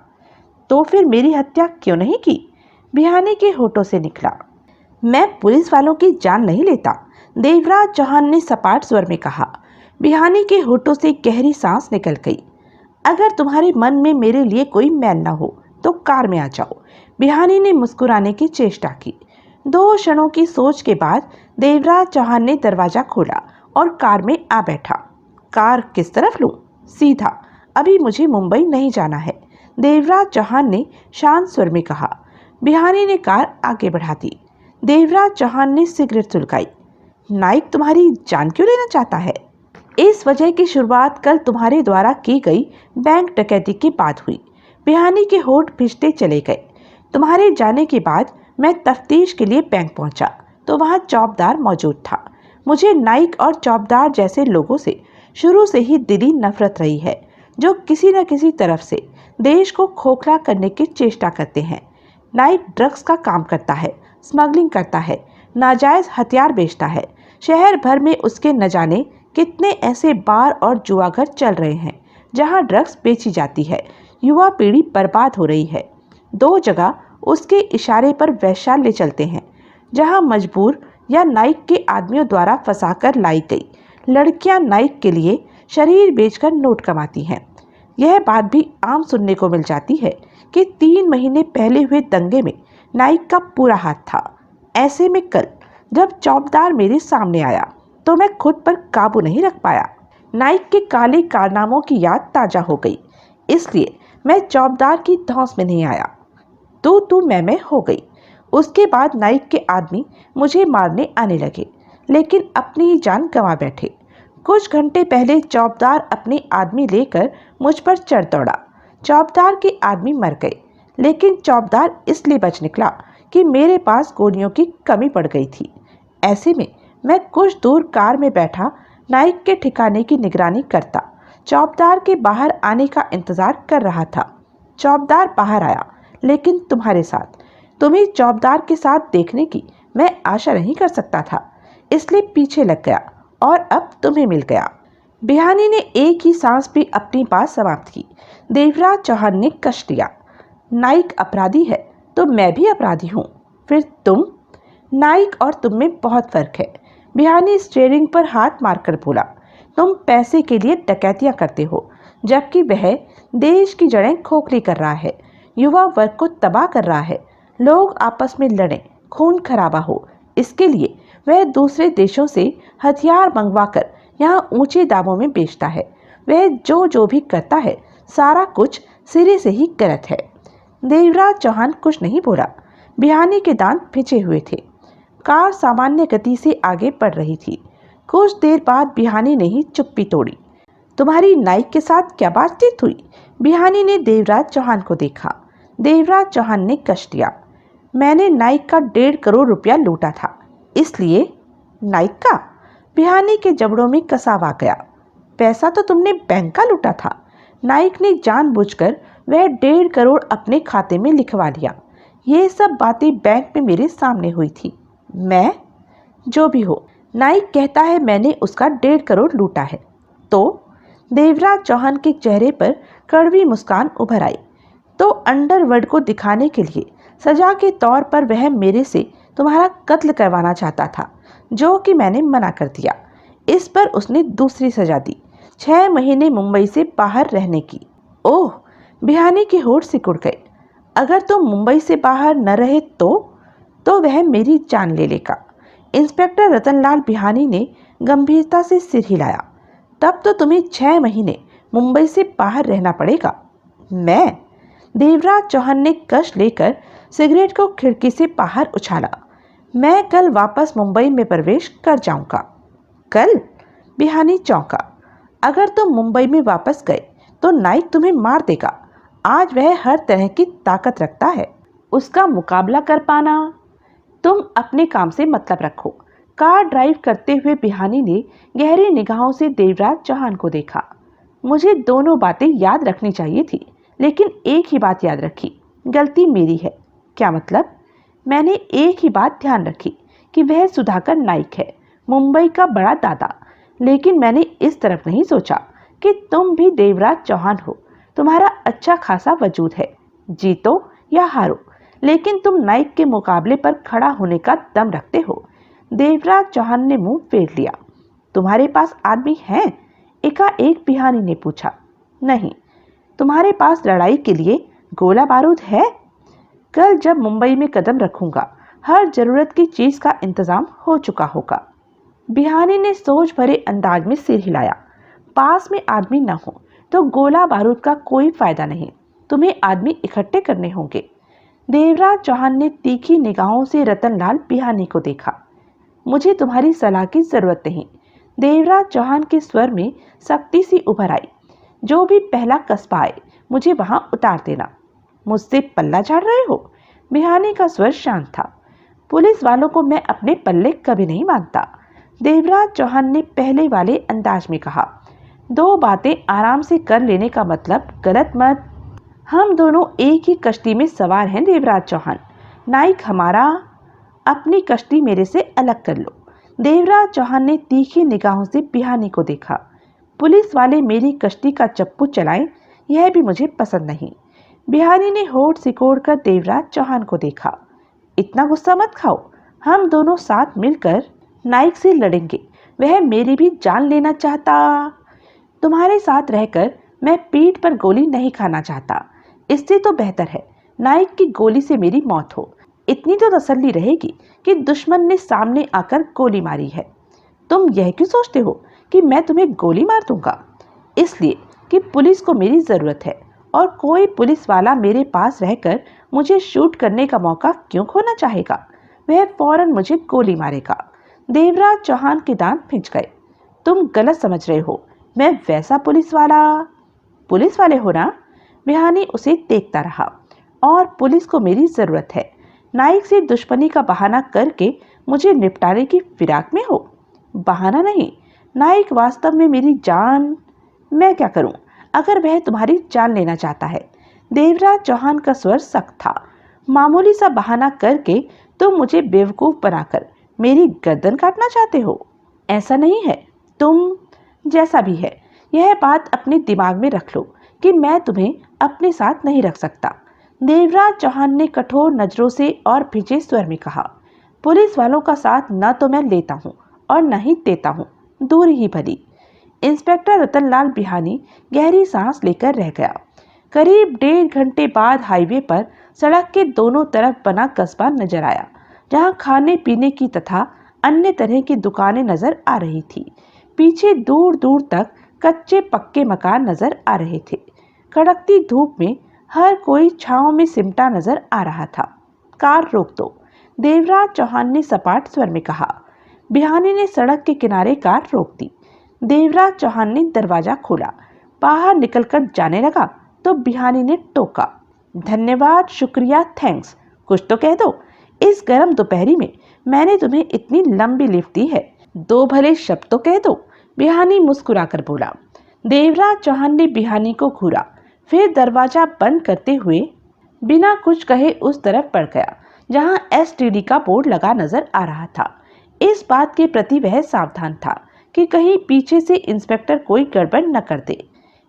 तो फिर मेरी हत्या क्यों नहीं की? बिहानी के होठों से निकला। मैं पुलिस वालों की जान नहीं लेता, देवराज चौहान ने सपाट स्वर में कहा। बिहानी के होठों से गहरी सांस निकल गई। अगर तुम्हारे मन में मेरे लिए कोई मैल न हो तो कार में आ जाओ। बिहानी ने मुस्कुराने की चेष्टा की। 2 क्षणों की सोच के बाद देवराज चौहान ने दरवाजा खोला और कार में आ बैठा। कार किस तरफ लूं? सीधा। अभी मुझे मुंबई नहीं जाना है, देवराज चौहान ने शांत स्वर में कहा। बिहानी ने कार आगे बढ़ा दी। देवराज चौहान ने सिगरेट सुलगाई। नाइक तुम्हारी जान क्यों लेना चाहता है? इस वजह की शुरुआत कल तुम्हारे द्वारा की गई बैंक डकैती के बाद हुई। बिहानी के होठ भिजते चले गए। तुम्हारे जाने के बाद मैं तफ्तीश के लिए बैंक पहुंचा तो वहां चौबदार मौजूद था। मुझे नाइक और चौबदार जैसे लोगों से शुरू से ही दिली नफरत रही है, जो किसी न किसी तरफ से देश को खोखला करने की चेष्टा करते हैं। नाइक ड्रग्स का काम करता है, स्मगलिंग करता है, नाजायज हथियार बेचता है। शहर भर में उसके न जाने कितने ऐसे बार और जुआघर चल रहे हैं जहां ड्रग्स बेची जाती है। युवा पीढ़ी बर्बाद हो रही है। 2 जगह उसके इशारे पर वैश्यालय चलते हैं, जहां मजबूर या नाइक के आदमियों द्वारा फंसाकर लाई गई लड़कियां नाइक के लिए शरीर बेचकर नोट कमाती हैं। यह बात भी आम सुनने को मिल जाती है कि 3 महीने पहले हुए दंगे में नाइक का पूरा हाथ था। ऐसे में कल जब चौबदार मेरे सामने आया तो मैं खुद पर काबू नहीं रख पाया। नाइक के काले कारनामों की याद ताजा हो गई, इसलिए मैं चौबदार की धौंस में नहीं आया। तू मैं हो गई। उसके बाद नाइक के आदमी मुझे मारने आने लगे, लेकिन अपनी ही जान गंवा बैठे। कुछ घंटे पहले चौबदार अपने आदमी लेकर मुझ पर चढ़ दौड़ा। चौबदार के आदमी मर गए, लेकिन चौबदार इसलिए बच निकला कि मेरे पास गोलियों की कमी पड़ गई थी। ऐसे में मैं कुछ दूर कार में बैठा नाइक के ठिकाने की निगरानी करता चौबदार के बाहर आने का इंतजार कर रहा था। चौबदार बाहर आया, लेकिन तुम्हारे साथ। तुम्हें चौबदार के साथ देखने की मैं आशा नहीं कर सकता था, इसलिए पीछे लग गया और अब तुम्हें मिल गया। बिहानी ने एक ही सांस भी अपनी बात समाप्त की। देवराज चौहान ने कश लिया। नाइक अपराधी है तो मैं भी अपराधी हूँ। फिर तुम? नाइक और तुम में बहुत फर्क है। बिहानी स्टीयरिंग पर हाथ मारकर बोला। तुम पैसे के लिए डकैतियां करते हो, जबकि वह देश की जड़ें खोखली कर रहा है, युवा वर्ग को तबाह कर रहा है। लोग आपस में लड़ें, खून खराबा हो, इसके लिए वह दूसरे देशों से हथियार मंगवाकर यहाँ ऊंचे दामों में बेचता है। वह जो भी करता है सारा कुछ सिरे से ही गलत है। देवराज चौहान कुछ नहीं बोला। बिहानी के दांत भिजे हुए थे। कार सामान्य गति से आगे बढ़ रही थी। कुछ देर बाद बिहानी ने ही चुप्पी तोड़ी। तुम्हारी नाइक के साथ क्या बातचीत हुई? बिहानी ने देवराज चौहान को देखा। देवराज चौहान ने कश दिया। मैंने नाइक का 1.5 करोड़ रुपया लूटा था, इसलिए। नाइक का? बिहानी के जबड़ों में कसाव आ गया। पैसा तो तुमने बैंक का लूटा था। नाइक ने जानबूझकर वह 1.5 करोड़ अपने खाते में लिखवा लिया। ये सब बातें बैंक में मेरे सामने हुई थी। मैं? जो भी हो, नाइक कहता है मैंने उसका 1.5 करोड़ लूटा है। तो? देवराज चौहान के चेहरे पर कड़वी मुस्कान उभर आई। तो अंडरवर्ल्ड को दिखाने के लिए सजा के तौर पर वह मेरे से तुम्हारा कत्ल करवाना चाहता था, जो कि मैंने मना कर दिया। इस पर उसने दूसरी सजा दी, 6 महीने मुंबई से बाहर रहने की। ओह, बिहानी के होठ सिकुड़ गए। अगर तुम मुंबई से बाहर न रहे तो वह मेरी जान ले लेगा। इंस्पेक्टर रतनलाल बिहानी ने गंभीरता से सिर हिलाया। तब तो तुम्हें 6 महीने मुंबई से बाहर रहना पड़ेगा। मैं? देवराज चौहान ने कश लेकर सिगरेट को खिड़की से बाहर उछाला। मैं कल वापस मुंबई में प्रवेश कर जाऊंगा। कल? बिहानी चौंका। अगर तुम मुंबई में वापस गए तो नाइक तुम्हें मार देगा। आज वह हर तरह की ताकत रखता है, उसका मुकाबला कर पाना। तुम अपने काम से मतलब रखो। कार ड्राइव करते हुए बिहानी ने गहरी निगाहों से देवराज चौहान को देखा। मुझे दोनों बातें याद रखनी चाहिए थी, लेकिन एक ही बात याद रखी। गलती मेरी है। क्या मतलब? मैंने एक ही बात ध्यान रखी कि वह सुधाकर नाइक है, मुंबई का बड़ा दादा। लेकिन मैंने इस तरफ नहीं सोचा कि तुम भी देवराज चौहान हो। तुम्हारा अच्छा खासा वजूद है, जीतो या हारो, लेकिन तुम नाइक के मुकाबले पर खड़ा होने का दम रखते हो। देवराज चौहान ने मुंह फेर लिया। तुम्हारे पास आदमी हैं? एकाएक बिहानी ने पूछा। नहीं। तुम्हारे पास लड़ाई के लिए गोला बारूद है? कल जब मुंबई में कदम रखूंगा, हर जरूरत की चीज का इंतजाम हो चुका होगा। बिहानी ने सोच भरे अंदाज में सिर हिलाया। पास में आदमी न हो तो गोला बारूद का कोई फायदा नहीं। तुम्हें आदमी इकट्ठे करने होंगे। देवराज चौहान ने तीखी निगाहों से रतनलाल बिहानी को देखा। मुझे तुम्हारी सलाह की जरूरत नहीं। देवराज चौहान के स्वर में सख्ती सी उभर आई। जो भी पहला कस्बा आए, मुझे वहां उतार देना। मुझसे पल्ला झाड़ रहे हो? बिहानी का स्वर शांत था। पुलिस वालों को मैं अपने पल्ले कभी नहीं मानता। देवराज चौहान ने पहले वाले अंदाज में कहा। दो बातें आराम से कर लेने का मतलब गलत मत। हम दोनों एक ही कश्ती में सवार हैं देवराज चौहान। नाइक हमारा, अपनी कश्ती मेरे से अलग कर लो। देवराज चौहान ने तीखी निगाहों से बिहानी को देखा। पुलिस वाले मेरी कश्ती का चप्पू चलाएं, यह भी मुझे पसंद नहीं। बिहानी ने होठ सिकोड़कर देवराज चौहान को देखा। इतना गुस्सा मत खाओ। हम दोनों साथ मिलकर नाइक से लड़ेंगे। वह मेरी भी जान लेना चाहता। तुम्हारे साथ रहकर मैं पीठ पर गोली नहीं खाना चाहता। इससे तो बेहतर है नाइक की गोली से मेरी मौत हो। इतनी तो तसल्ली रहेगी कि दुश्मन ने सामने आकर गोली मारी है। तुम यह क्यों सोचते हो कि मैं तुम्हें गोली मार दूंगा? इसलिए कि पुलिस को मेरी जरूरत है, और कोई पुलिस वाला मेरे पास रहकर मुझे शूट करने का मौका क्यों खोना चाहेगा? वह फौरन मुझे गोली मारेगा। देवराज चौहान के दांत पिंच गए। तुम गलत समझ रहे हो। मैं वैसा पुलिस वाले हो ना? बिहानी उसे देखता रहा। और पुलिस को मेरी जरूरत है। नाइक से दुश्मनी का बहाना करके मुझे निपटाने की फिराक में हो। बहाना नहीं, नाइक वास्तव में मेरी जान। मैं क्या करूं अगर वह तुम्हारी जान लेना चाहता है? देवराज चौहान का स्वर सख्त था। मामूली सा बहाना करके तुम मुझे बेवकूफ बनाकर मेरी गर्दन काटना चाहते हो? ऐसा नहीं है। तुम जैसा भी है, यह बात अपने दिमाग में रख लो कि मैं तुम्हें अपने साथ नहीं रख सकता। देवराज चौहान ने कठोर नजरों से और भिजे स्वर में कहा। पुलिस वालों का साथ न तो मैं लेता हूँ और न ही देता हूँ, दूर ही भली। इंस्पेक्टर रतनलाल बिहानी गहरी सांस लेकर रह गया। करीब 1.5 घंटे बाद हाईवे पर सड़क के दोनों तरफ बना कस्बा नजर आया, जहां खाने पीने की तथा अन्य तरह की दुकानें नजर आ रही थी। पीछे दूर दूर तक कच्चे पक्के मकान नजर आ रहे थे। कड़कती धूप में हर कोई छांव में सिमटा नजर आ रहा था। कार रोक दो, देवराज चौहान ने सपाट स्वर में कहा। बिहानी ने सड़क के किनारे कार रोक दी। देवराज चौहान ने दरवाजा खोला। बाहर निकलकर जाने लगा तो बिहानी ने टोका। धन्यवाद, शुक्रिया, थैंक्स, कुछ तो कह दो। इस गर्म दोपहरी में मैंने तुम्हें इतनी लंबी लिफ्ट दी है, 2 भले शब्द तो कह दो। बिहानी मुस्कुराकर बोला। देवराज चौहान ने बिहानी को घूरा, फिर दरवाजा बंद करते हुए बिना कुछ कहे उस तरफ बढ़ गया जहां STD का बोर्ड लगा नजर आ रहा था। इस बात के प्रति वह सावधान था कि कहीं पीछे से इंस्पेक्टर कोई गड़बड़ न कर दे।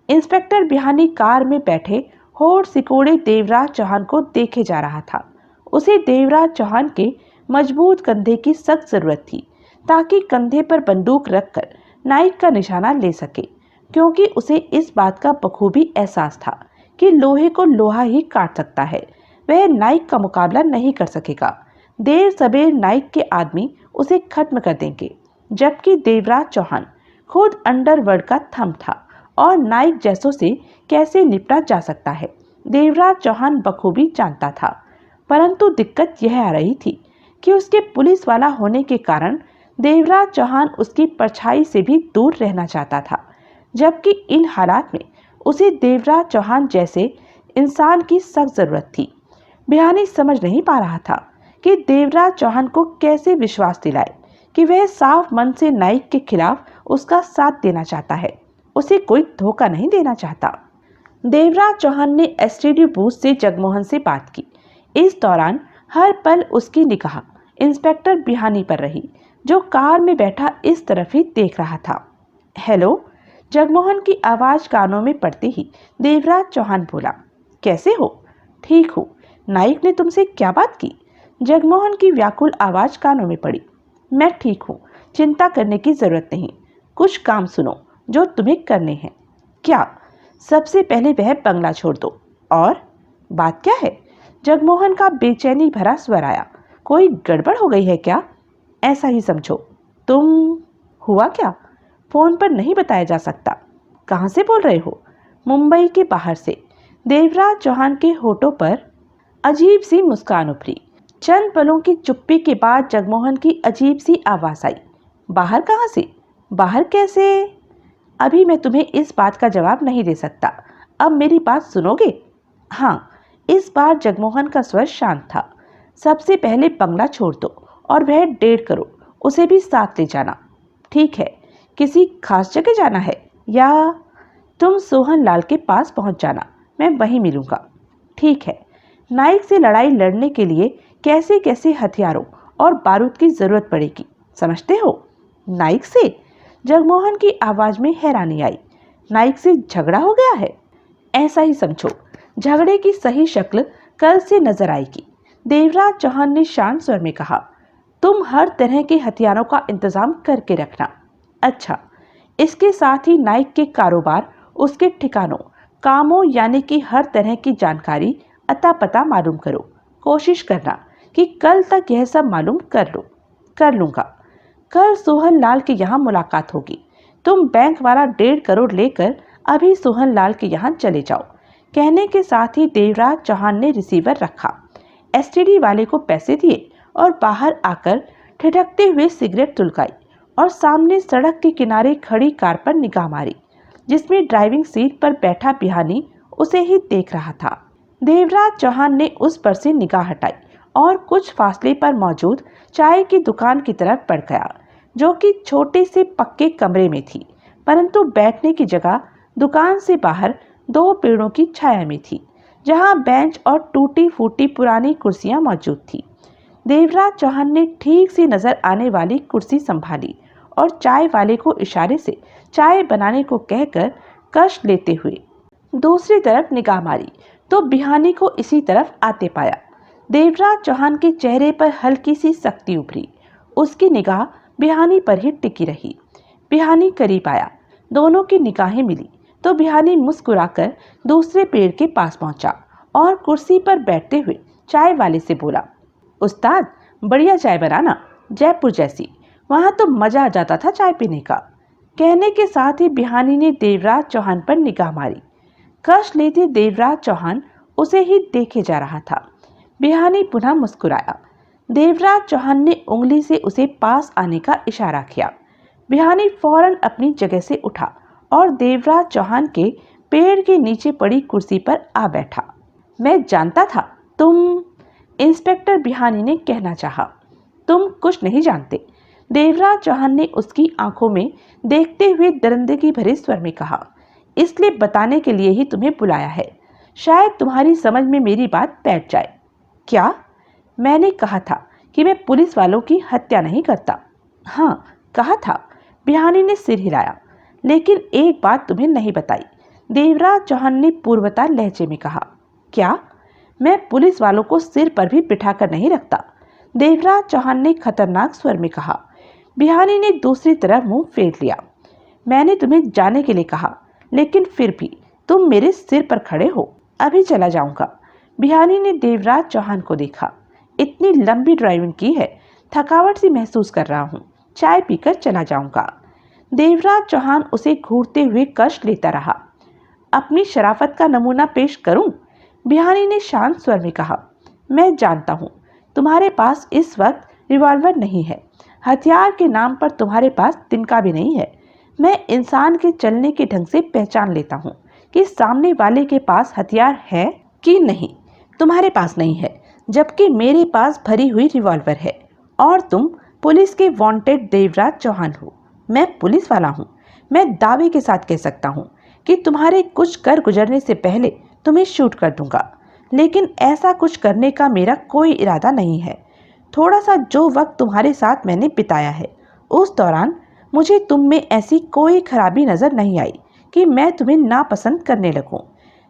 इंस्पेक्टर बिहानी कार में बैठे होठ सिकोड़े देवराज चौहान को देखे जा रहा था। उसे देवराज चौहान के मजबूत कंधे की सख्त जरूरत थी, ताकि कंधे पर बंदूक रखकर नाइक का निशाना ले सके। क्योंकि उसे इस बात का बखूबी एहसास था कि लोहे को लोहा ही काट सकता है। वह नाइक का मुकाबला नहीं कर सकेगा। देर सबेर नाइक के आदमी उसे खत्म कर देंगे। जबकि देवराज चौहान खुद अंडरवर्ल्ड का थंब था और नाइक जैसों से कैसे निपटा जा सकता है देवराज चौहान बखूबी जानता था। परंतु दिक्कत यह आ रही थी कि उसके पुलिस वाला होने के कारण देवराज चौहान उसकी परछाई से भी दूर रहना चाहता था। जबकि इन हालात में उसे देवराज चौहान जैसे इंसान की सख्त जरूरत थी। बिहानी समझ नहीं पा रहा था कि देवराज चौहान को कैसे विश्वास दिलाए कि वह साफ मन से नाइक के खिलाफ उसका साथ देना चाहता है, उसे कोई धोखा नहीं देना चाहता। देवराज चौहान ने एसटीडी बूथ से जगमोहन से बात की। इस दौरान हर पल उसकी निगाह इंस्पेक्टर बिहानी पर रही, जो कार में बैठा इस तरफ ही देख रहा था। हेलो, जगमोहन की आवाज कानों में पड़ते ही देवराज चौहान बोला, कैसे हो? ठीक हूँ। नाइक ने तुमसे क्या बात की? जगमोहन की व्याकुल आवाज कानों में पड़ी। मैं ठीक हूँ, चिंता करने की जरूरत नहीं। कुछ काम सुनो जो तुम्हें करने हैं। क्या? सबसे पहले वह बंगला छोड़ दो। और बात क्या है? जगमोहन का बेचैनी भरा स्वर आया। कोई गड़बड़ हो गई है क्या? ऐसा ही समझो। तुम? हुआ क्या? फोन पर नहीं बताया जा सकता। कहाँ से बोल रहे हो? मुंबई के बाहर से। देवराज चौहान के होठों पर अजीब सी मुस्कान उभरी। चंद पलों की चुप्पी के बाद जगमोहन की अजीब सी आवाज आई। बाहर कहाँ से? बाहर कैसे? अभी मैं तुम्हें इस बात का जवाब नहीं दे सकता। अब मेरी बात सुनोगे? हाँ। इस बार जगमोहन का स्वर शांत था। सबसे पहले बंगला छोड़ दो और वह 1.5 करोड़, उसे भी साथ ले जाना। ठीक है। किसी खास जगह जाना है या? तुम सोहन लाल के पास पहुंच जाना, मैं वहीं मिलूंगा। ठीक है। नाइक से लड़ाई लड़ने के लिए कैसे कैसे हथियारों और बारूद की जरूरत पड़ेगी, समझते हो? नाइक से? जगमोहन की आवाज में हैरानी आई। नाइक से झगड़ा हो गया है? ऐसा ही समझो। झगड़े की सही शक्ल कल से नजर आएगी। देवराज चौहान ने शांत स्वर में कहा। तुम हर तरह के हथियारों का इंतजाम करके रखना। अच्छा। इसके साथ ही नाइक के कारोबार, उसके ठिकानों, कामों यानी कि हर तरह की जानकारी अता पता मालूम करो। कोशिश करना कि कल तक यह सब मालूम कर लो। कर लूंगा। कल सोहन लाल के यहाँ मुलाकात होगी। तुम बैंक वाला 1.5 करोड़ लेकर अभी सोहन लाल के यहाँ चले जाओ। कहने के साथ ही देवराज चौहान ने रिसीवर रखा, एसटीडी वाले को पैसे दिए और बाहर आकर ठिठकते हुए सिगरेट तुलकाई और सामने सड़क के किनारे खड़ी कार पर निगाह मारी, जिसमें ड्राइविंग सीट पर बैठा बिहानी उसे ही देख रहा था। देवराज चौहान ने उस पर से निगाह हटाई और कुछ फासले पर मौजूद चाय की दुकान की तरफ बढ़ गया, जो कि छोटे से पक्के कमरे में थी, परंतु बैठने की जगह दुकान से बाहर 2 पेड़ों की छाया में थी, जहां बेंच और टूटी फूटी पुरानी कुर्सियां मौजूद थी। देवराज चौहान ने ठीक से नजर आने वाली कुर्सी संभाली और चाय वाले को इशारे से चाय बनाने को कहकर कष्ट लेते हुए दूसरी तरफ निगाह मारी तो बिहानी को इसी तरफ आते पाया। देवराज चौहान के चेहरे पर हल्की सी सख्ती उभरी। उसकी निगाह बिहानी पर ही टिकी रही। बिहानी करीब आया। दोनों की निगाहें मिली तो बिहानी मुस्कुराकर दूसरे पेड़ के पास पहुंचा और कुर्सी पर बैठते हुए चाय वाले से बोला, उस्ताद बढ़िया चाय बनाना, जयपुर जैसी। वहां तो मजा आ जाता था चाय पीने का। कहने के साथ ही बिहानी ने देवराज चौहान पर निगाह मारी। कष्ट लेते देवराज चौहान उसे ही देखे जा रहा था। बिहानी पुनः मुस्कुराया। देवराज चौहान ने उंगली से उसे पास आने का इशारा किया। बिहानी फौरन अपनी जगह से उठा और देवराज चौहान के पेड़ के नीचे पड़ी कुर्सी पर आ बैठा। मैं जानता था तुम, इंस्पेक्टर बिहानी ने कहना चाहा। तुम कुछ नहीं जानते, देवराज चौहान ने उसकी आंखों में देखते हुए दरिंदगी भरे स्वर में कहा। इसलिए बताने के लिए ही तुम्हें बुलाया है, शायद तुम्हारी समझ में मेरी बात बैठ जाए। क्या? मैंने कहा था कि मैं पुलिस वालों की हत्या नहीं करता। हाँ, कहा था। बिहानी ने सिर हिलाया। लेकिन एक बात तुम्हें नहीं बताई, देवराज चौहान ने पूर्वता लहजे में कहा। क्या? मैं पुलिस वालों को सिर पर भी बिठाकर नहीं रखता, देवराज चौहान ने खतरनाक स्वर में कहा। बिहानी ने दूसरी तरफ मुंह फेर लिया। मैंने तुम्हें जाने के लिए कहा, लेकिन फिर भी तुम मेरे सिर पर खड़े हो। अभी चला जाऊंगा। बिहानी ने देवराज चौहान को देखा। इतनी लंबी ड्राइविंग की है, थकावट सी महसूस कर रहा हूँ, चाय पीकर चला जाऊंगा। देवराज चौहान उसे घूरते हुए कष्ट लेता रहा। अपनी शराफत का नमूना पेश करूं? बिहानी ने शांत स्वर में कहा। मैं जानता हूं तुम्हारे पास इस वक्त रिवॉल्वर नहीं है, हथियार के नाम पर तुम्हारे पास तिनका भी नहीं है। मैं इंसान के चलने के ढंग से पहचान लेता हूं कि सामने वाले के पास हथियार है कि नहीं। तुम्हारे पास नहीं है, जबकि मेरे पास भरी हुई रिवॉल्वर है और तुम पुलिस के वांटेड देवराज चौहान हो। मैं पुलिस वाला हूँ। मैं दावे के साथ कह सकता हूँ कि तुम्हारे कुछ कर गुजरने से पहले तुम्हें शूट कर दूंगा, लेकिन ऐसा कुछ करने का मेरा कोई इरादा नहीं है। थोड़ा सा जो वक्त तुम्हारे साथ मैंने बिताया है, उस दौरान मुझे तुम में ऐसी कोई खराबी नज़र नहीं आई कि मैं तुम्हें नापसंद करने लगूं।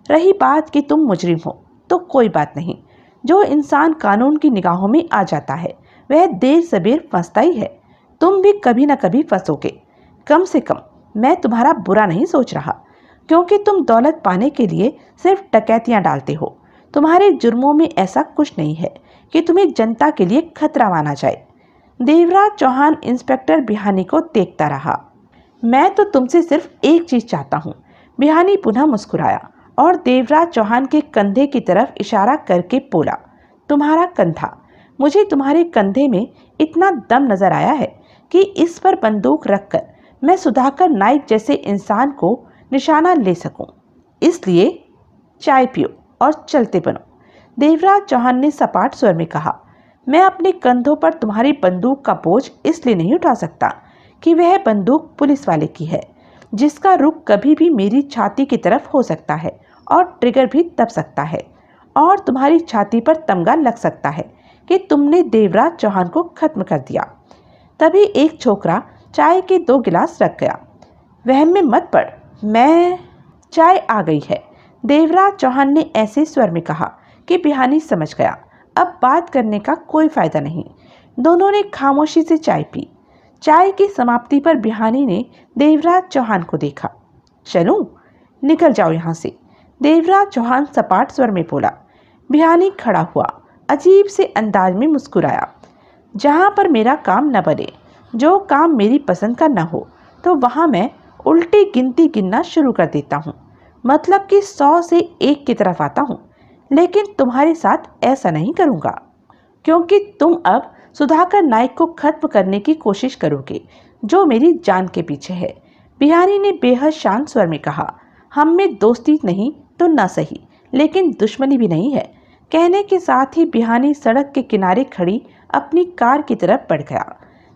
रही बात कि तुम मुजरिम हो, तो कोई बात नहीं। जो इंसान कानून की निगाहों में आ जाता है वह देर सबेर फंसता ही है। तुम भी कभी ना कभी फंसोगे। कम से कम मैं तुम्हारा बुरा नहीं सोच रहा, क्योंकि तुम दौलत पाने के लिए सिर्फ डकैतियां डालते हो। तुम्हारे जुर्मों में ऐसा कुछ नहीं है कि तुम्हें जनता के लिए खतरा माना जाए। देवराज चौहान इंस्पेक्टर बिहानी को देखता रहा। मैं तो तुमसे सिर्फ एक चीज चाहता हूँ। बिहानी पुनः मुस्कुराया और देवराज चौहान के कंधे की तरफ इशारा करके बोला, तुम्हारा कंधा। मुझे तुम्हारे कंधे में इतना दम नजर आया है कि इस पर बंदूक रखकर मैं सुधाकर नाइक जैसे इंसान को निशाना ले सकूं। इसलिए चाय पियो और चलते बनो। देवराज चौहान ने सपाट स्वर में कहा। मैं अपने कंधों पर तुम्हारी बंदूक का बोझ इसलिए नहीं उठा सकता कि वह बंदूक पुलिस वाले की है, जिसका रुख कभी भी मेरी छाती की तरफ हो सकता है और ट्रिगर भी दब सकता है, और तुम्हारी छाती पर तमगा लग सकता है कि तुमने देवराज चौहान को खत्म कर दिया। तभी एक छोकरा चाय के 2 गिलास रख गया। वहम में मत पड़, मैं चाय आ गई है, देवराज चौहान ने ऐसे स्वर में कहा कि बिहानी समझ गया अब बात करने का कोई फायदा नहीं। दोनों ने खामोशी से चाय पी। चाय की समाप्ति पर बिहानी ने देवराज चौहान को देखा। चलूं? निकल जाओ यहाँ से, देवराज चौहान सपाट स्वर में बोला। बिहानी खड़ा हुआ, अजीब से अंदाज में मुस्कुराया। जहाँ पर मेरा काम न बने, जो काम मेरी पसंद का न हो, तो वहाँ मैं उल्टी गिनती गिनना शुरू कर देता हूँ। मतलब कि 100 से 1 की तरफ आता हूँ। लेकिन तुम्हारे साथ ऐसा नहीं करूँगा, क्योंकि तुम अब सुधाकर नाइक को खत्म करने की कोशिश करोगे, जो मेरी जान के पीछे है। बिहारी ने बेहद शांत स्वर में कहा। हम में दोस्ती नहीं तो ना सही, लेकिन दुश्मनी भी नहीं है। कहने के साथ ही बिहानी सड़क के किनारे खड़ी अपनी कार की तरफ बढ़ गया।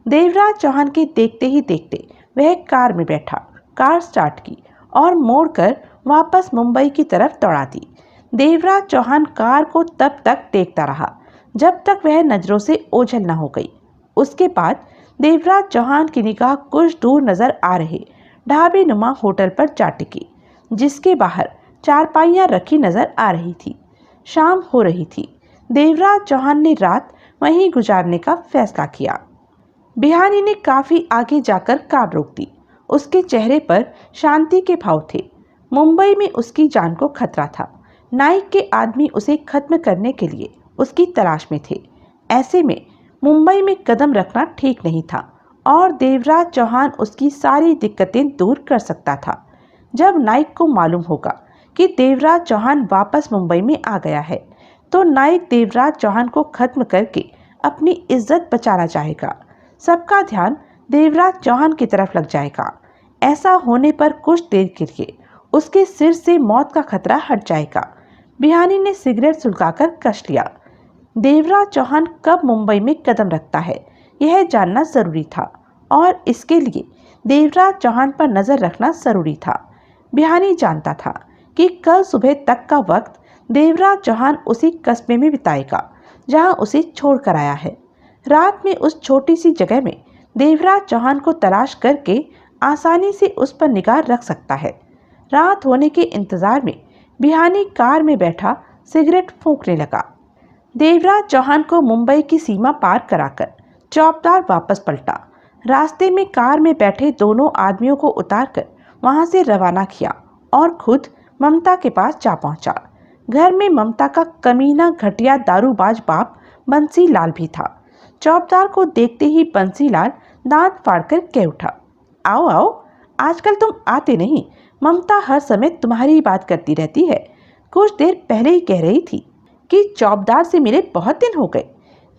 देवराज चौहान के देखते ही देखते वह कार में बैठा, कार स्टार्ट की और मोड़कर वापस मुंबई की तरफ दौड़ा दी। देवराज चौहान कार को तब तक देखता रहा जब तक वह नजरों से ओझल न हो गई। उसके बाद देवराज चौहान की निगाह कुछ दूर नजर आ रहे ढाबे नुमा होटल पर जा टिकी, जिसके बाहर चारपाइयां रखी नजर आ रही थी। शाम हो रही थी। देवराज चौहान ने रात वहीं गुजारने का फैसला किया। बिहानी ने काफी आगे जाकर कार रोक दी। उसके चेहरे पर शांति के भाव थे। मुंबई में उसकी जान को खतरा था। नाइक के आदमी उसे खत्म करने के लिए उसकी तलाश में थे। ऐसे में मुंबई में कदम रखना ठीक नहीं था और देवराज चौहान उसकी सारी दिक्कतें दूर कर सकता था। जब नाइक को मालूम होगा कि देवराज चौहान वापस मुंबई में आ गया है, तो नाइक देवराज चौहान को खत्म करके अपनी इज्जत बचाना चाहेगा। सबका ध्यान देवराज चौहान की तरफ लग जाएगा। ऐसा होने पर कुछ देर के लिए उसके सिर से मौत का खतरा हट जाएगा। बिहानी ने सिगरेट सुलगाकर कस लिया। देवराज चौहान कब मुंबई में कदम रखता है, यह जानना जरूरी था और इसके लिए देवराज चौहान पर नजर रखना जरूरी था। बिहानी जानता था कि कल सुबह तक का वक्त देवराज चौहान उसी कस्बे में बिताएगा जहां उसे छोड़ कर आया है। रात में उस छोटी सी जगह में देवराज चौहान को तलाश करके आसानी से उस पर निगाह रख सकता है। रात होने के इंतजार में बिहानी कार में बैठा सिगरेट फूंकने लगा। देवराज चौहान को मुंबई की सीमा पार कराकर चौबदार वापस पलटा। रास्ते में कार में बैठे दोनों आदमियों को उतारकर वहां से रवाना किया और खुद ममता के पास जा पहुंचा। घर में ममता का कमीना घटिया दारूबाज बाप बंसीलाल भी था। चौबदार को देखते ही बंसीलाल दांत फाड़कर कह उठा, आओ आओ, आजकल तुम आते नहीं। ममता हर समय तुम्हारी बात करती रहती है। कुछ देर पहले ही कह रही थी कि चौबदार से मिले बहुत दिन हो गए।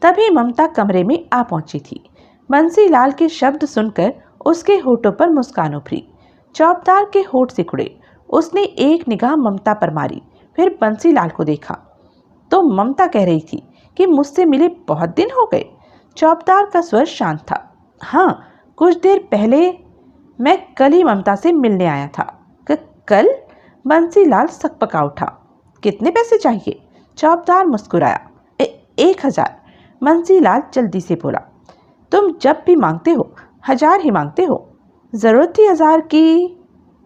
तभी ममता कमरे में आ पहुंची थी। बंसीलाल के शब्द सुनकर उसके होठों पर मुस्कान उभरी। चौबदार के होठ सिकुड़े। उसने एक निगाह ममता पर मारी, फिर बंसीलाल को देखा। तो ममता कह रही थी कि मुझसे मिले बहुत दिन हो गए। चौबदार का स्वर शांत था। हाँ, कुछ देर पहले मैं कल ही ममता से मिलने आया था। कल? बंसीलाल सकपका उठा। कितने पैसे चाहिए? चौबदार मुस्कुराया। 1000। बंसीलाल जल्दी से बोला। तुम जब भी मांगते हो 1000 ही मांगते हो। ज़रूरत थी 1000 की?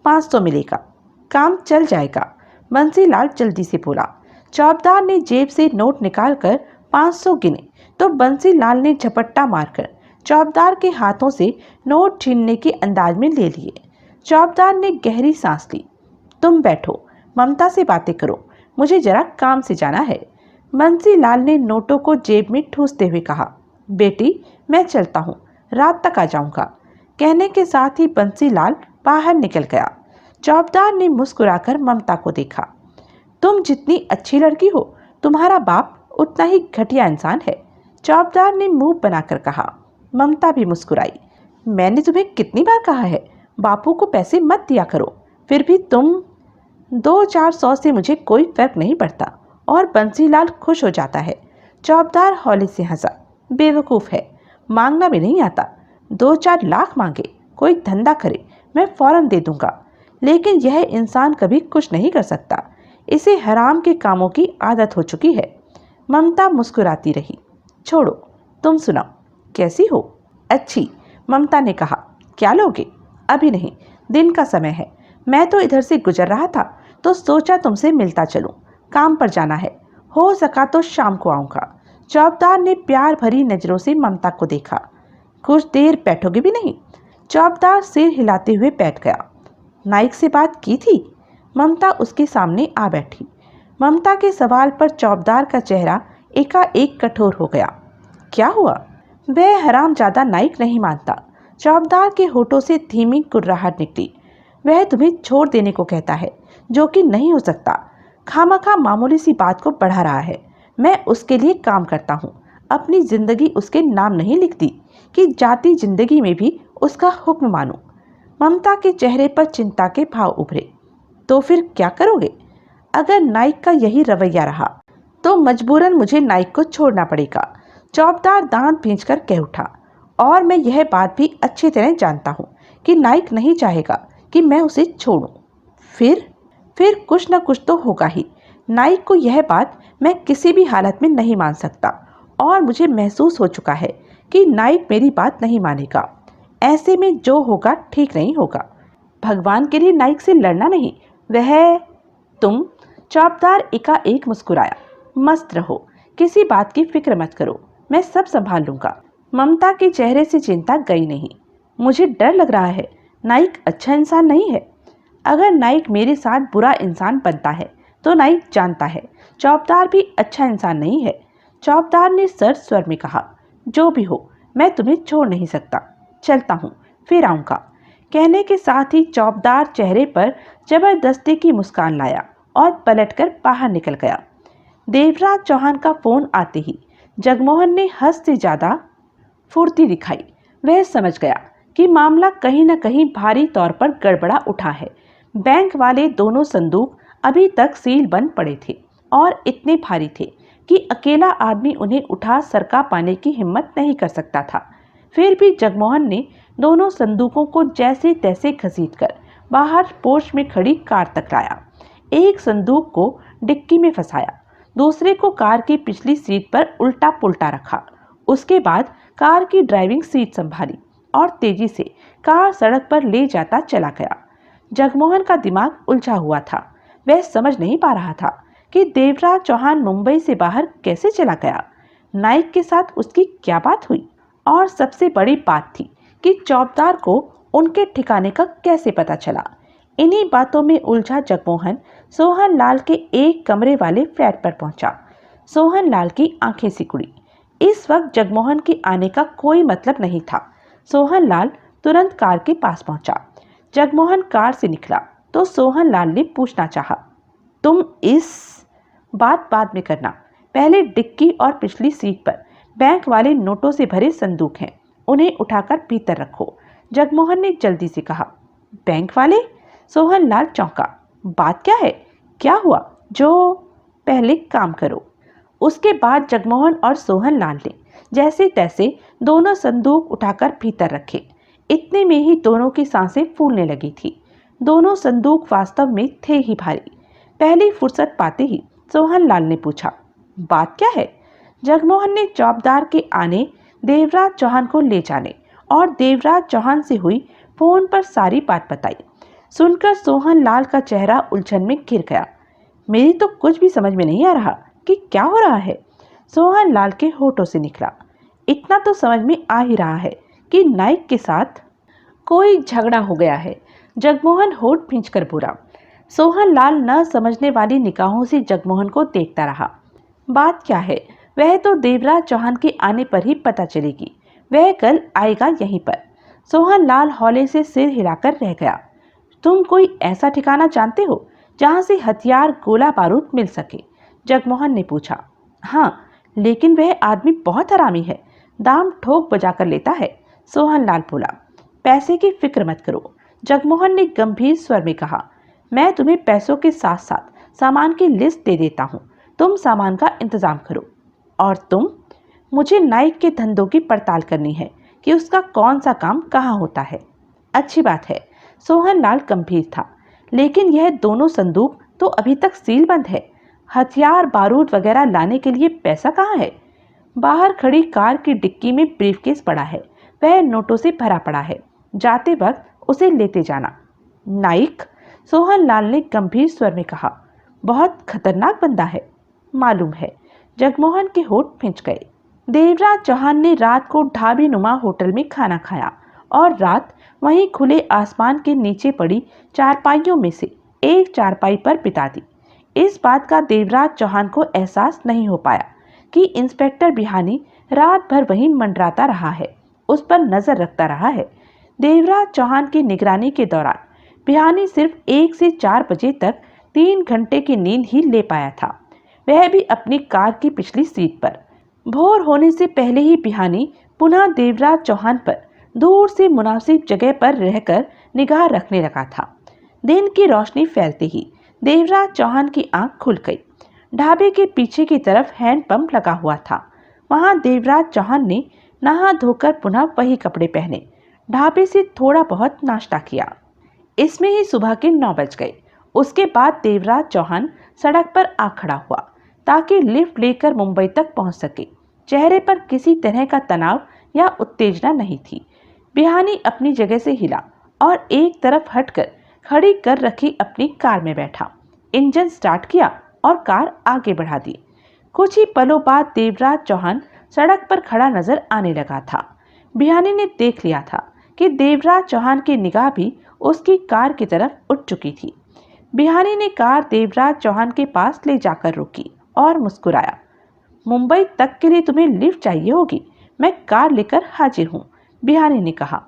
500 मिलेगा, काम चल जाएगा। बंसीलाल जल्दी से बोला। चौबदार ने जेब से नोट निकालकर 500 गिने तो बंसीलाल ने झपट्टा मारकर चौबदार के हाथों से नोट छीनने के अंदाज में ले लिए। चौबदार ने गहरी सांस ली। तुम बैठो, ममता से बातें करो, मुझे जरा काम से जाना है। बंसीलाल ने नोटों को जेब में ठूसते हुए कहा। बेटी, मैं चलता हूँ, रात तक आ जाऊँगा। कहने के साथ ही बंसीलाल बाहर निकल गया। चौबदार ने मुस्कुराकर ममता को देखा। तुम जितनी अच्छी लड़की हो, तुम्हारा बाप उतना ही घटिया इंसान है। चौबदार ने मुंह बनाकर कहा। ममता भी मुस्कुराई। मैंने तुम्हें कितनी बार कहा है, बापू को पैसे मत दिया करो। फिर भी तुम 200-400 से मुझे कोई फर्क नहीं पड़ता। और बंसीलाल खुश हो जाता है। चौबदार हौले से हंसा। बेवकूफ़ है, मांगना भी नहीं आता। 2-4 लाख मांगे, कोई धंधा करे, मैं फौरन दे दूंगा। लेकिन यह इंसान कभी कुछ नहीं कर सकता। इसे हराम के कामों की आदत हो चुकी है। ममता मुस्कुराती रही। छोड़ो, तुम सुनाओ, कैसी हो? अच्छी, ममता ने कहा। क्या लोगे? अभी नहीं, दिन का समय है। मैं तो इधर से गुजर रहा था तो सोचा तुमसे मिलता चलूं। काम पर जाना है, हो सका तो शाम को आऊँगा। चौबदार ने प्यार भरी नज़रों से ममता को देखा। कुछ देर बैठोगे भी नहीं? चौबदार सिर हिलाते हुए बैठ गया। नाइक से बात की थी? ममता उसके सामने आ बैठी। ममता के सवाल पर चौबदार का चेहरा एकाएक कठोर हो गया। क्या हुआ? वह हरामजादा नाइक नहीं मानता। चौबदार के होठों से धीमी कुर्राहट निकली। वह तुम्हें छोड़ देने को कहता है, जो कि नहीं हो सकता। खामखा मामूली सी बात को बढ़ा रहा है। मैं उसके लिए काम करता हूँ, अपनी जिंदगी उसके नाम नहीं लिखती कि जाती जिंदगी में भी उसका हुक्म मानूं। ममता के चेहरे पर चिंता के भाव उभरे। तो फिर क्या करोगे? अगर नाइक का यही रवैया रहा तो मजबूरन मुझे नाइक को छोड़ना पड़ेगा। चौबदार दांत भींचकर कह उठा। और मैं यह बात भी अच्छी तरह जानता हूँ कि नाइक नहीं चाहेगा कि मैं उसे छोड़ूं। फिर कुछ न कुछ तो होगा ही। नाइक को यह बात मैं किसी भी हालत में नहीं मान सकता और मुझे महसूस हो चुका है कि नाइक मेरी बात नहीं मानेगा। ऐसे में जो होगा ठीक नहीं होगा। भगवान के लिए नाइक से लड़ना नहीं, वह तुम। चौबदार एकाएक मुस्कुराया। मस्त रहो, किसी बात की फिक्र मत करो, मैं सब संभाल लूँगा। ममता के चेहरे से चिंता गई नहीं। मुझे डर लग रहा है, नाइक अच्छा इंसान नहीं है। अगर नाइक मेरे साथ बुरा इंसान बनता है तो नाइक जानता है चौबदार भी अच्छा इंसान नहीं है। चौबदार ने सर्द स्वर में कहा। जो भी हो, मैं तुम्हें छोड़ नहीं सकता। चलता हूँ, फिर आऊँगा। कहने के साथ ही चौबदार चेहरे पर जबरदस्ती की मुस्कान लाया और पलटकर बाहर निकल गया। देवराज चौहान का फोन आते ही जगमोहन ने हद से ज़्यादा फुर्ती दिखाई। वह समझ गया कि मामला कहीं न कहीं भारी तौर पर गड़बड़ा उठा है। बैंक वाले दोनों संदूक अभी तक सील बंद पड़े थे और इतने भारी थे कि अकेला आदमी उन्हें उठा सरका पाने की हिम्मत नहीं कर सकता था। फिर भी जगमोहन ने दोनों संदूकों को जैसे तैसे घसीटकर बाहर पोर्च में खड़ी कार तक लाया। एक संदूक को डिक्की में फंसाया, दूसरे को कार की पिछली सीट पर उल्टा पुल्टा रखा। उसके बाद कार की ड्राइविंग सीट संभाली और तेजी से कार सड़क पर ले जाता चला गया। जगमोहन का दिमाग उलझा हुआ था। वह समझ नहीं पा रहा था कि देवराज चौहान मुंबई से बाहर कैसे चला गया। नाइक के साथ उसकी क्या बात हुई? और सबसे बड़ी बात थी कि चौबदार को उनके ठिकाने का कैसे पता चला। इन्हीं बातों में उलझा जगमोहन सोहन लाल के एक कमरे वाले फ्लैट पर पहुंचा। सोहन लाल की आंखें सिकुड़ी। इस वक्त जगमोहन के आने का कोई मतलब नहीं था। सोहन लाल तुरंत कार के पास पहुंचा। जगमोहन कार से निकला तो सोहन लाल ने पूछना चाहा, तुम इस बात बाद में करना, पहले डिक्की और पिछली सीट पर बैंक वाले नोटों से भरे संदूक हैं, उन्हें उठाकर भीतर रखो। जगमोहन ने जल्दी से कहा। बैंक वाले? सोहन लाल चौंका। बात क्या है? क्या हुआ? जो पहले काम करो। उसके बाद जगमोहन और सोहन लाल ने जैसे तैसे दोनों संदूक उठाकर भीतर रखे। इतने में ही दोनों की सांसें फूलने लगी थी। दोनों संदूक वास्तव में थे ही भारी। पहली फुर्सत पाते ही सोहन लाल ने पूछा, बात क्या है? जगमोहन ने चौबदार के आने, देवराज चौहान को ले जाने और देवराज चौहान से हुई फोन पर सारी बात बताई। सुनकर सोहन लाल का चेहरा उलझन में घिर गया। मेरी तो कुछ भी समझ में नहीं आ रहा कि क्या हो रहा है। सोहन लाल के होठों से निकला, इतना तो समझ में आ ही रहा है कि नाइक के साथ कोई झगड़ा हो गया है। जगमोहन होठ भींचकर बोला। सोहन लाल न समझने वाली निगाहों से जगमोहन को देखता रहा। बात क्या है वह तो देवराज चौहान के आने पर ही पता चलेगी। वह कल आएगा यहीं पर। सोहन लाल हौले से सिर हिलाकर रह गया। तुम कोई ऐसा ठिकाना जानते हो जहां से हथियार, गोला बारूद मिल सके? जगमोहन ने पूछा। हाँ, लेकिन वह आदमी बहुत हरामी है, दाम ठोक बजा कर लेता है। सोहन लाल बोला। पैसे की फिक्र मत करो, जगमोहन ने गंभीर स्वर में कहा। मैं तुम्हें पैसों के साथ साथ सामान की लिस्ट दे देता हूँ, तुम सामान का इंतजाम करो। और तुम? मुझे नाइक के धंधों की पड़ताल करनी है कि उसका कौन सा काम कहाँ होता है। अच्छी बात है। सोहन लाल गंभीर था। लेकिन यह दोनों संदूक तो अभी तक सील बंद है। हथियार, बारूद वगैरह लाने के लिए पैसा कहाँ है? बाहर खड़ी कार की डिक्की में ब्रीफकेस पड़ा है, वह नोटों से भरा पड़ा है। जाते वक्त उसे लेते जाना। नाइक? सोहन लाल ने गंभीर स्वर में कहा। बहुत खतरनाक बंदा है। मालूम है। जगमोहन के होठ भींच गए। देवराज चौहान ने रात को ढाबी नुमा होटल में खाना खाया और रात वहीं खुले आसमान के नीचे पड़ी चारपाइयों में से एक चारपाई पर बिता दी। इस बात का देवराज चौहान को एहसास नहीं हो पाया कि इंस्पेक्टर बिहानी रात भर वहीं मंडराता रहा है, उस पर नजर रखता रहा है। देवराज चौहान की निगरानी के दौरान बिहानी सिर्फ 1 से 4 बजे तक 3 घंटे की नींद ही ले पाया था, वह भी अपनी कार की पिछली सीट पर। भोर होने से पहले ही बिहानी पुनः देवराज चौहान पर दूर से मुनासिब जगह पर रहकर निगाह रखने लगा था। दिन की रोशनी फैलते ही देवराज चौहान की आंख खुल गई। ढाबे के पीछे की तरफ हैंडपंप लगा हुआ था। वहां देवराज चौहान ने नहा धोकर पुनः वही कपड़े पहने, ढाबे से थोड़ा बहुत नाश्ता किया। इसमें ही सुबह के 9 बज गए। उसके बाद देवराज चौहान सड़क पर आ खड़ा हुआ ताकि लिफ्ट लेकर मुंबई तक पहुंच सके। चेहरे पर किसी तरह का तनाव या उत्तेजना नहीं थी। बिहानी अपनी जगह से हिला और एक तरफ हटकर खड़ी कर रखी अपनी कार में बैठा। इंजन स्टार्ट किया और कार आगे बढ़ा दी। कुछ ही पलों बाद देवराज चौहान सड़क पर खड़ा नजर आने लगा था। बिहानी ने देख लिया था कि देवराज चौहान की निगाह भी उसकी कार की तरफ उठ चुकी थी। बिहानी ने कार देवराज चौहान के पास ले जाकर रोकी और मुस्कुराया। मुंबई तक के लिए तुम्हें लिफ्ट चाहिए होगी, मैं कार लेकर हाजिर हूँ, बिहानी ने कहा।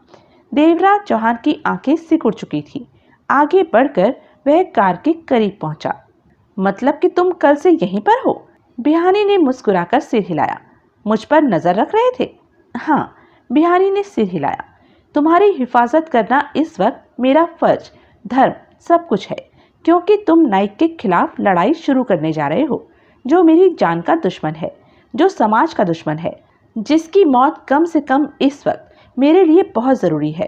देवराज चौहान की आंखें सिकुड़ चुकी थी। आगे बढ़कर वह कार के करीब पहुंचा। मतलब कि तुम कल से यहीं पर हो? बिहानी ने मुस्कुराकर सिर हिलाया। मुझ पर नजर रख रहे थे? हाँ, बिहानी ने सिर हिलाया। तुम्हारी हिफाजत करना इस वक्त मेरा फर्ज, धर्म, सब कुछ है, क्योंकि तुम नाइक के खिलाफ लड़ाई शुरू करने जा रहे हो, जो मेरी जान का दुश्मन है, जो समाज का दुश्मन है, जिसकी मौत कम से कम इस वक्त मेरे लिए बहुत ज़रूरी है।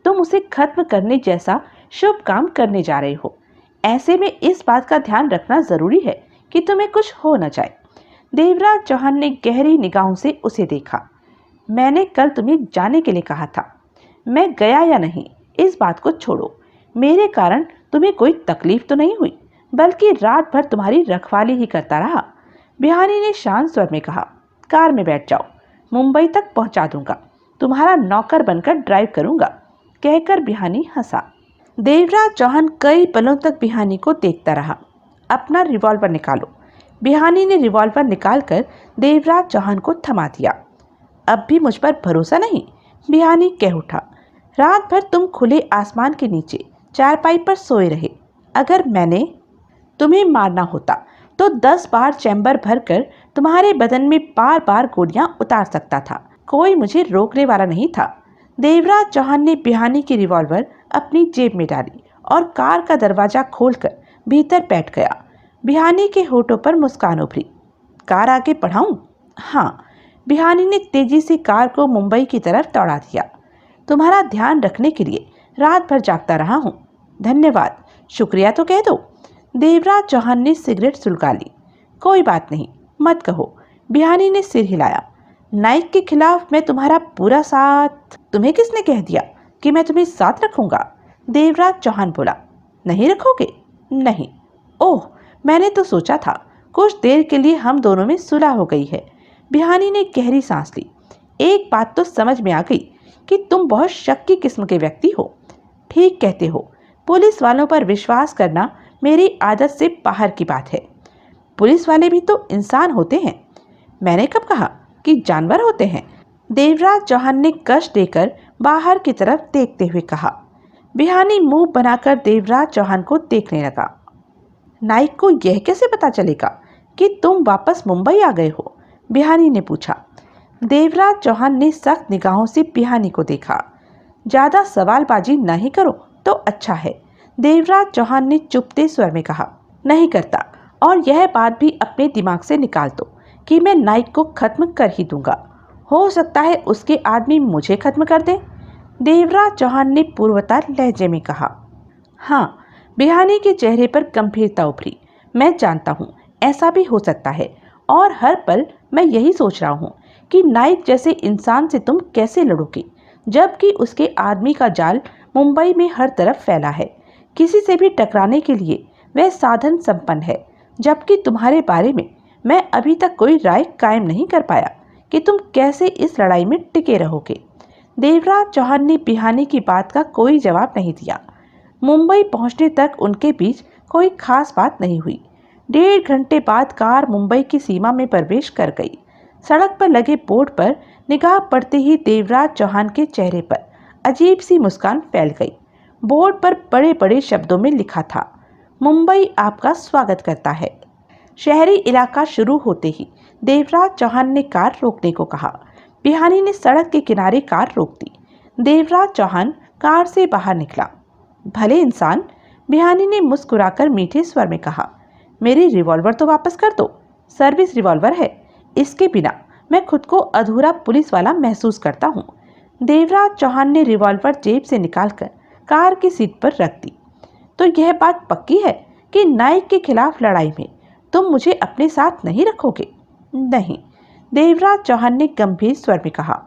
तुम उसे खत्म करने जैसा शुभ काम करने जा रहे हो। ऐसे में इस बात का ध्यान रखना ज़रूरी है कि तुम्हें कुछ हो न जाए। देवराज चौहान ने गहरी निगाहों से उसे देखा। मैंने कल तुम्हें जाने के लिए कहा था। मैं गया या नहीं, इस बात को छोड़ो। मेरे कारण तुम्हें कोई तकलीफ तो नहीं हुई, बल्कि रात भर तुम्हारी रखवाली ही करता रहा। बिहानी ने शांत स्वर में कहा। कार में बैठ जाओ, मुंबई तक पहुंचा दूंगा, तुम्हारा नौकर बनकर ड्राइव करूंगा। कहकर बिहानी हंसा। देवराज चौहान कई पलों तक बिहानी को देखता रहा। अपना रिवॉल्वर निकालो। बिहानी ने रिवॉल्वर निकालकर देवराज चौहान को थमा दिया। अब भी मुझ पर भरोसा नहीं? बिहानी कह उठा। रात भर तुम खुले आसमान के नीचे चारपाई पर सोए रहे। अगर मैंने तुम्हें मारना होता तो 10 बार चैम्बर भरकर तुम्हारे बदन में बार बार गोलियां उतार सकता था। कोई मुझे रोकने वाला नहीं था। देवराज चौहान ने बिहानी की रिवॉल्वर अपनी जेब में डाली और कार का दरवाजा खोलकर भीतर बैठ गया। बिहानी के होठों पर मुस्कान उभरी। कार आगे बढ़ाऊं? हाँ। बिहानी ने तेजी से कार को मुंबई की तरफ दौड़ा दिया। तुम्हारा ध्यान रखने के लिए रात भर जागता रहा हूं। धन्यवाद। शुक्रिया तो कह दो। देवराज चौहान ने सिगरेट सुलगा ली। कोई बात नहीं, मत कहो। बिहानी ने सिर हिलाया। नाइक के खिलाफ मैं तुम्हारा पूरा साथ। तुम्हें किसने कह दिया कि मैं तुम्हें साथ रखूंगा? देवराज चौहान बोला। नहीं रखोगे? नहीं। ओह, मैंने तो सोचा था कुछ देर के लिए हम दोनों में सुलह हो गई है। बिहानी ने गहरी सांस ली। एक बात तो समझ में आ गई कि तुम बहुत शक्की किस्म के व्यक्ति हो। ठीक कहते हो, पुलिस वालों पर विश्वास करना मेरी आदत से बाहर की बात है। पुलिस वाले भी तो इंसान होते हैं। मैंने कब कहा कि जानवर होते हैं? देवराज चौहान ने कष्ट देकर बाहर की तरफ देखते हुए कहा। बिहानी मुंह बनाकर देवराज चौहान को देखने लगा। नाइक को यह कैसे पता चलेगा कि तुम वापस मुंबई आ गए हो? बिहानी ने पूछा। देवराज चौहान ने सख्त निगाहों से बिहानी को देखा। ज्यादा सवालबाजी नहीं करो तो अच्छा है। देवराज चौहान ने चुपते स्वर में कहा। नहीं करता, और यह बात भी अपने दिमाग से निकाल दो कि मैं नाइक को खत्म कर ही दूंगा। हो सकता है उसके आदमी मुझे खत्म कर दे। देवराज चौहान ने पूर्वता लहजे में कहा। हाँ। बिहानी के चेहरे पर गंभीरता उभरी। मैं जानता हूँ ऐसा भी हो सकता है, और हर पल मैं यही सोच रहा हूँ कि नाइक जैसे इंसान से तुम कैसे लड़ोगे, जबकि उसके आदमी का जाल मुंबई में हर तरफ फैला है। किसी से भी टकराने के लिए वह साधन संपन्न है, जबकि तुम्हारे बारे में मैं अभी तक कोई राय कायम नहीं कर पाया कि तुम कैसे इस लड़ाई में टिके रहोगे। देवराज चौहान ने बिहानी की बात का कोई जवाब नहीं दिया। मुंबई पहुंचने तक उनके बीच कोई खास बात नहीं हुई। 1.5 घंटे बाद कार मुंबई की सीमा में प्रवेश कर गई। सड़क पर लगे बोर्ड पर निगाह पड़ते ही देवराज चौहान के चेहरे पर अजीब सी मुस्कान फैल गई। बोर्ड पर बड़े बड़े शब्दों में लिखा था, मुंबई आपका स्वागत करता है। शहरी इलाका शुरू होते ही देवराज चौहान ने कार रोकने को कहा। बिहानी ने सड़क के किनारे कार रोक दी। देवराज चौहान कार से बाहर निकला। भले इंसान, बिहानी ने मुस्कुराकर मीठे स्वर में कहा। मेरी रिवॉल्वर तो वापस कर दो। सर्विस रिवॉल्वर है, इसके बिना मैं खुद को अधूरा पुलिस वाला महसूस करता हूँ। देवराज चौहान ने रिवॉल्वर जेब से निकालकर कार की सीट पर रख दी। तो यह बात पक्की है कि नाइक के खिलाफ लड़ाई में तुम मुझे अपने साथ नहीं रखोगे? नहीं। देवराज चौहान ने गंभीर स्वर में कहा।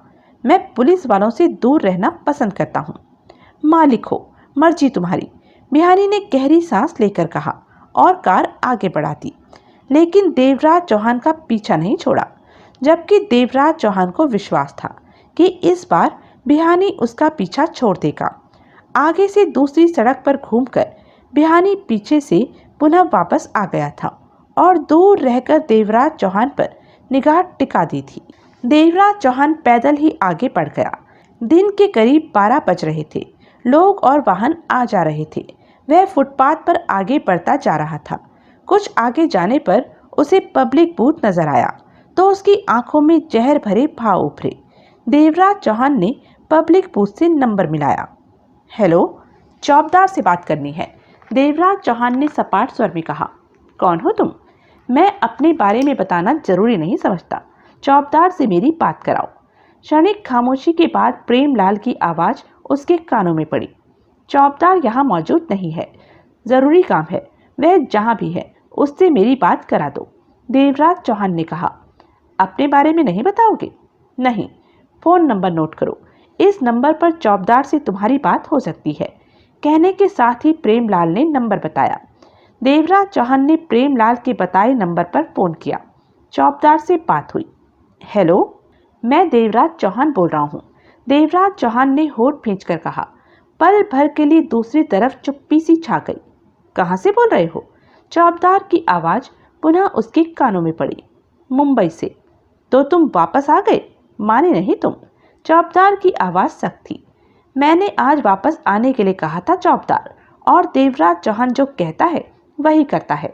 मैं पुलिस वालों से दूर रहना पसंद करता हूँ। मालिक हो, मर्जी तुम्हारी। बिहानी ने गहरी सांस लेकर कहा और कार आगे बढ़ा दी। लेकिन देवराज चौहान का पीछा नहीं छोड़ा, जबकि देवराज चौहान को विश्वास था कि इस बार बिहानी उसका पीछा छोड़ देगा। आगे से दूसरी सड़क पर घूमकर बिहानी पीछे से पुनः वापस आ गया था और दूर रहकर देवराज चौहान पर निगाह टिका दी थी। देवराज चौहान पैदल ही आगे बढ़ गया। दिन के करीब 12 बज रहे थे। लोग और वाहन आ जा रहे थे। वह फुटपाथ पर आगे बढ़ता जा रहा था। कुछ आगे जाने पर उसे पब्लिक बूथ नजर आया तो उसकी आंखों में जहर भरे भाव उभरे। देवराज चौहान ने पब्लिक बूथ से नंबर मिलाया। हेलो, चौबदार से बात करनी है। देवराज चौहान ने सपाट स्वर में कहा। कौन हो तुम? मैं अपने बारे में बताना जरूरी नहीं समझता। चौबदार से मेरी बात कराओ। क्षणिक खामोशी के बाद प्रेमलाल की आवाज़ उसके कानों में पड़ी। चौबदार यहाँ मौजूद नहीं है, ज़रूरी काम है। वह जहाँ भी है उससे मेरी बात करा दो। देवराज चौहान ने कहा। अपने बारे में नहीं बताओगे? नहीं। फ़ोन नंबर नोट करो, इस नंबर पर चौबदार से तुम्हारी बात हो सकती है। कहने के साथ ही प्रेमलाल ने नंबर बताया। देवराज चौहान ने प्रेमलाल के बताए नंबर पर फ़ोन किया। चौबदार से बात हुई। हेलो, मैं देवराज चौहान बोल रहा हूँ। देवराज चौहान ने होठ खींचकर कहा। पल भर के लिए दूसरी तरफ चुप्पी सी छा गई। कहाँ से बोल रहे हो? चौबदार की आवाज़ पुनः उसके कानों में पड़ी। मुंबई से। तो तुम वापस आ गए? माने नहीं तुम। चौबदार की आवाज़ सख्त थी। मैंने आज वापस आने के लिए कहा था चौबदार, और देवराज चौहान जो कहता है वही करता है।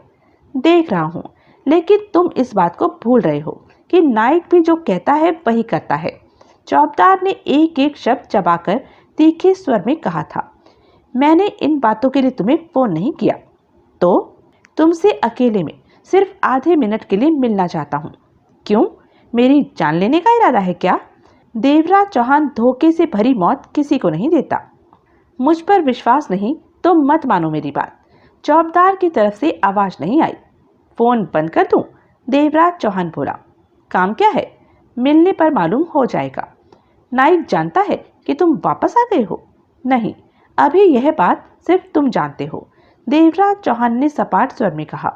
देख रहा हूँ, लेकिन तुम इस बात को भूल रहे हो कि नाइक भी जो कहता है वही करता है। चौबदार ने एक एक शब्द चबाकर तीखे स्वर में कहा था। मैंने इन बातों के लिए तुम्हें फोन नहीं किया, तो तुमसे अकेले में सिर्फ आधे मिनट के लिए मिलना चाहता हूँ। क्यों? मेरी जान लेने का इरादा है क्या? देवराज चौहान धोखे से भरी मौत किसी को नहीं देता। मुझ पर विश्वास नहीं तो मत मानो मेरी बात। चौबदार की तरफ से आवाज नहीं आई। फोन बंद कर दूं? देवराज चौहान बोला। काम क्या है? मिलने पर मालूम हो जाएगा। नाइक जानता है कि तुम वापस आ गए हो? नहीं, अभी यह बात सिर्फ तुम जानते हो, देवराज चौहान ने सपाट स्वर में कहा।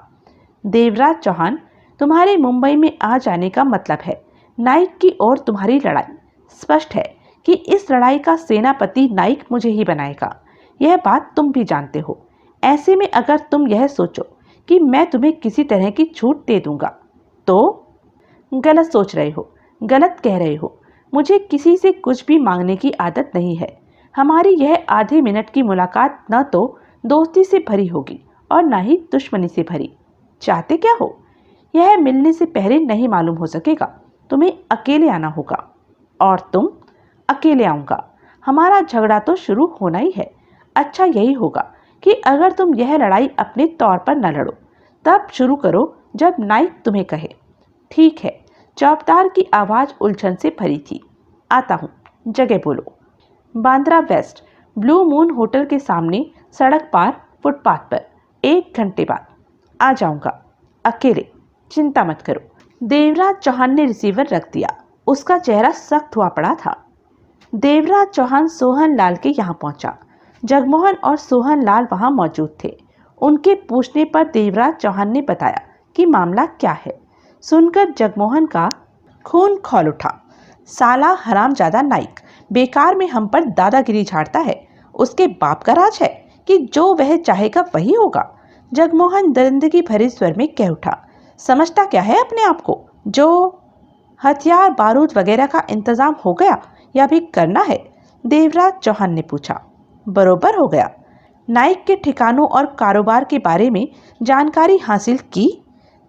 देवराज चौहान, तुम्हारे मुंबई में आ जाने का मतलब है नाइक की और तुम्हारी लड़ाई। स्पष्ट है कि इस लड़ाई का सेनापति नाइक मुझे ही बनाएगा। यह बात तुम भी जानते हो। ऐसे में अगर तुम यह सोचो कि मैं तुम्हें किसी तरह की छूट दे दूंगा तो गलत सोच रहे हो, गलत कह रहे हो। मुझे किसी से कुछ भी मांगने की आदत नहीं है। हमारी यह आधे मिनट की मुलाकात न तो दोस्ती से भरी होगी और न ही दुश्मनी से भरी। चाहते क्या हो? यह मिलने से पहले नहीं मालूम हो सकेगा। तुम्हें अकेले आना होगा। और तुम? अकेले आऊँगा। हमारा झगड़ा तो शुरू होना ही है। अच्छा यही होगा कि अगर तुम यह लड़ाई अपने तौर पर न लड़ो, तब शुरू करो जब नाइक तुम्हें कहे। ठीक है। चौबदार की आवाज़ उलझन से भरी थी। आता हूँ, जगह बोलो। Bandra West, Blue Moon hotel के सामने, सड़क पार, फुटपाथ पर। 1 घंटे बाद आ जाऊँगा, अकेले। चिंता मत करो। देवराज चौहान ने रिसीवर रख दिया। उसका चेहरा सख्त हुआ पड़ा था। देवराज चौहान सोहन लाल के यहाँ पहुंचा। जगमोहन और सोहन लाल वहां मौजूद थे। उनके पूछने पर देवराज चौहान ने बताया कि मामला क्या है। सुनकर जगमोहन का खून खौल उठा। साला हरामजादा नाइक बेकार में हम पर दादागिरी झाड़ता है। उसके बाप का राज है कि जो वह चाहेगा वही होगा। जगमोहन दरिंदगी भरे स्वर में कह उठा। समझता क्या है अपने आप को? जो हथियार बारूद वगैरह का इंतजाम हो गया या भी करना है? देवराज चौहान ने पूछा। बरोबर हो गया। नाइक के ठिकानों और कारोबार के बारे में जानकारी हासिल की?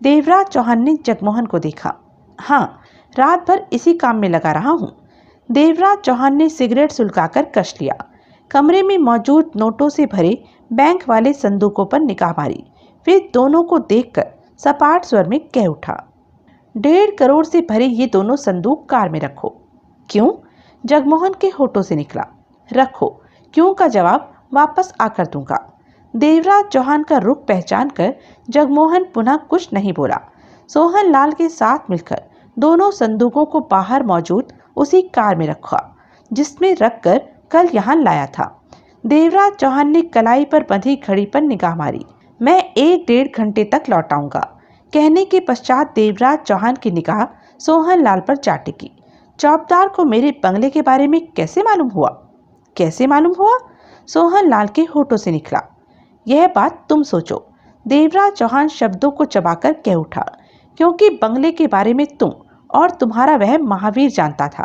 देवराज चौहान ने जगमोहन को देखा। हाँ, रात भर इसी काम में लगा रहा हूँ। देवराज चौहान ने सिगरेट सुलगाकर कश लिया। कमरे में मौजूद नोटों से भरे बैंक वाले संदूकों पर निगाह मारी। फिर दोनों को देखकर सपाट स्वर में कह उठा। 1.5 करोड़ से भरे ये दोनों संदूक कार में रखो। क्यों? जगमोहन के होठों से निकला। रखो। क्यों का जवाब वापस आकर दूंगा। देवराज चौहान का रुख पहचान कर जगमोहन पुनः कुछ नहीं बोला। सोहन लाल के साथ मिलकर दोनों संदूकों को बाहर मौजूद उसी कार में रखा जिसमें रखकर कल यहाँ लाया था। देवराज चौहान ने कलाई पर बंधी घड़ी पर निगाह मारी। मैं 1-1.5 घंटे तक लौटाऊंगा, कहने के पश्चात देवराज चौहान की निगाह सोहन लाल पर जा टिकी। चौबदार को मेरे बंगले के बारे में कैसे मालूम हुआ? कैसे मालूम हुआ? सोहन लाल के होठों से निकला। यह बात तुम सोचो। देवराज चौहान शब्दों को चबाकर कह उठा। क्योंकि बंगले के बारे में तुम और तुम्हारा वह महावीर जानता था।